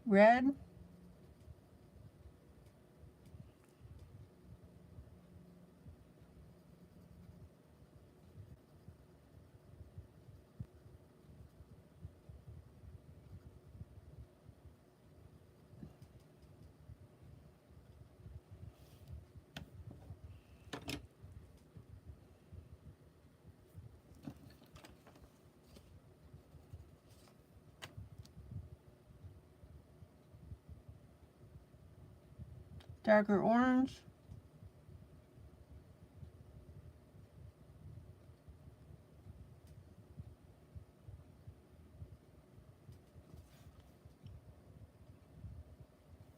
Red. Darker orange.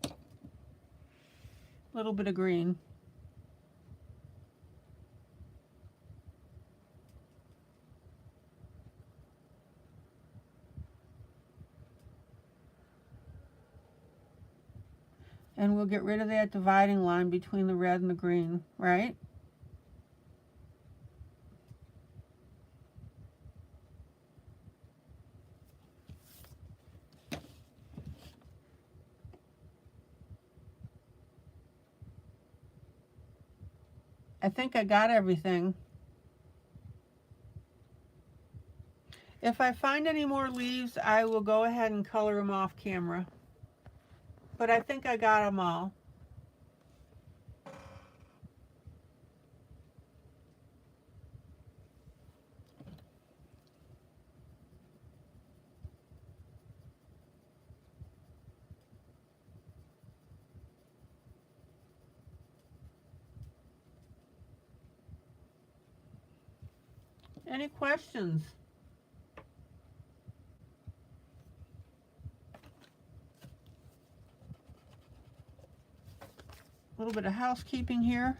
A little bit of green. And we'll get rid of that dividing line between the red and the green, right? I think I got everything. If I find any more leaves, I will go ahead and color them off camera. But I think I got them all. Any questions? A little bit of housekeeping here.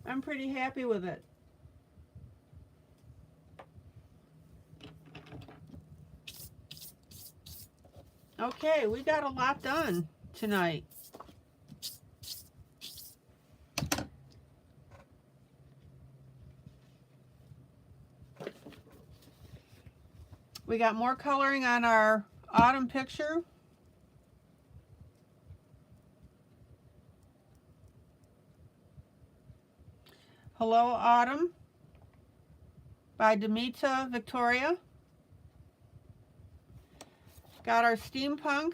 I'm pretty happy with it. Okay, we got a lot done tonight. We got more coloring on our autumn picture. Hello Autumn by Demita Victoria. Got our steampunk.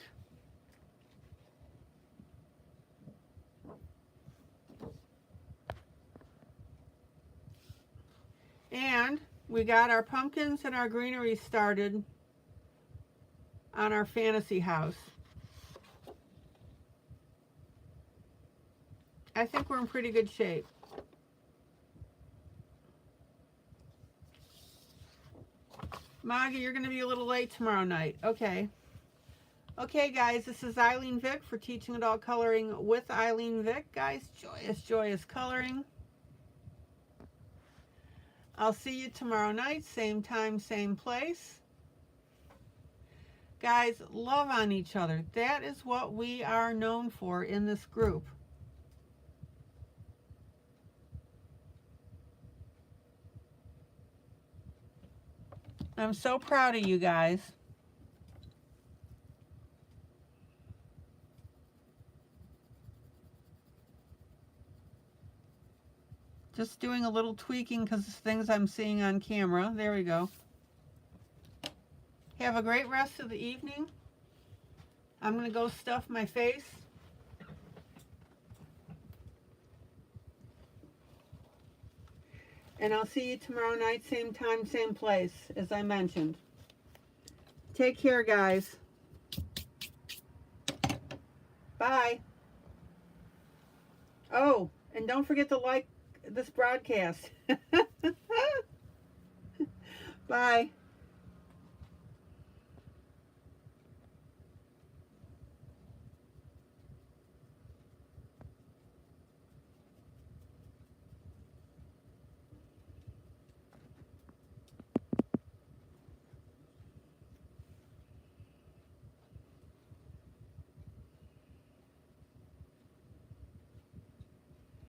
And we got our pumpkins and our greenery started on our fantasy house. I think we're in pretty good shape. Maggie, you're going to be a little late tomorrow night. Okay. Okay, guys, this is ILene Vick for Teaching Adult Coloring with ILene Vick. Guys, joyous, joyous coloring. I'll see you tomorrow night, same time, same place. Guys, love on each other. That is what we are known for in this group. I'm so proud of you guys. Just doing a little tweaking because it's things I'm seeing on camera. There we go. Have a great rest of the evening. I'm going to go stuff my face. And I'll see you tomorrow night, same time, same place, as I mentioned. Take care, guys. Bye. Oh, and don't forget to like this broadcast. Bye.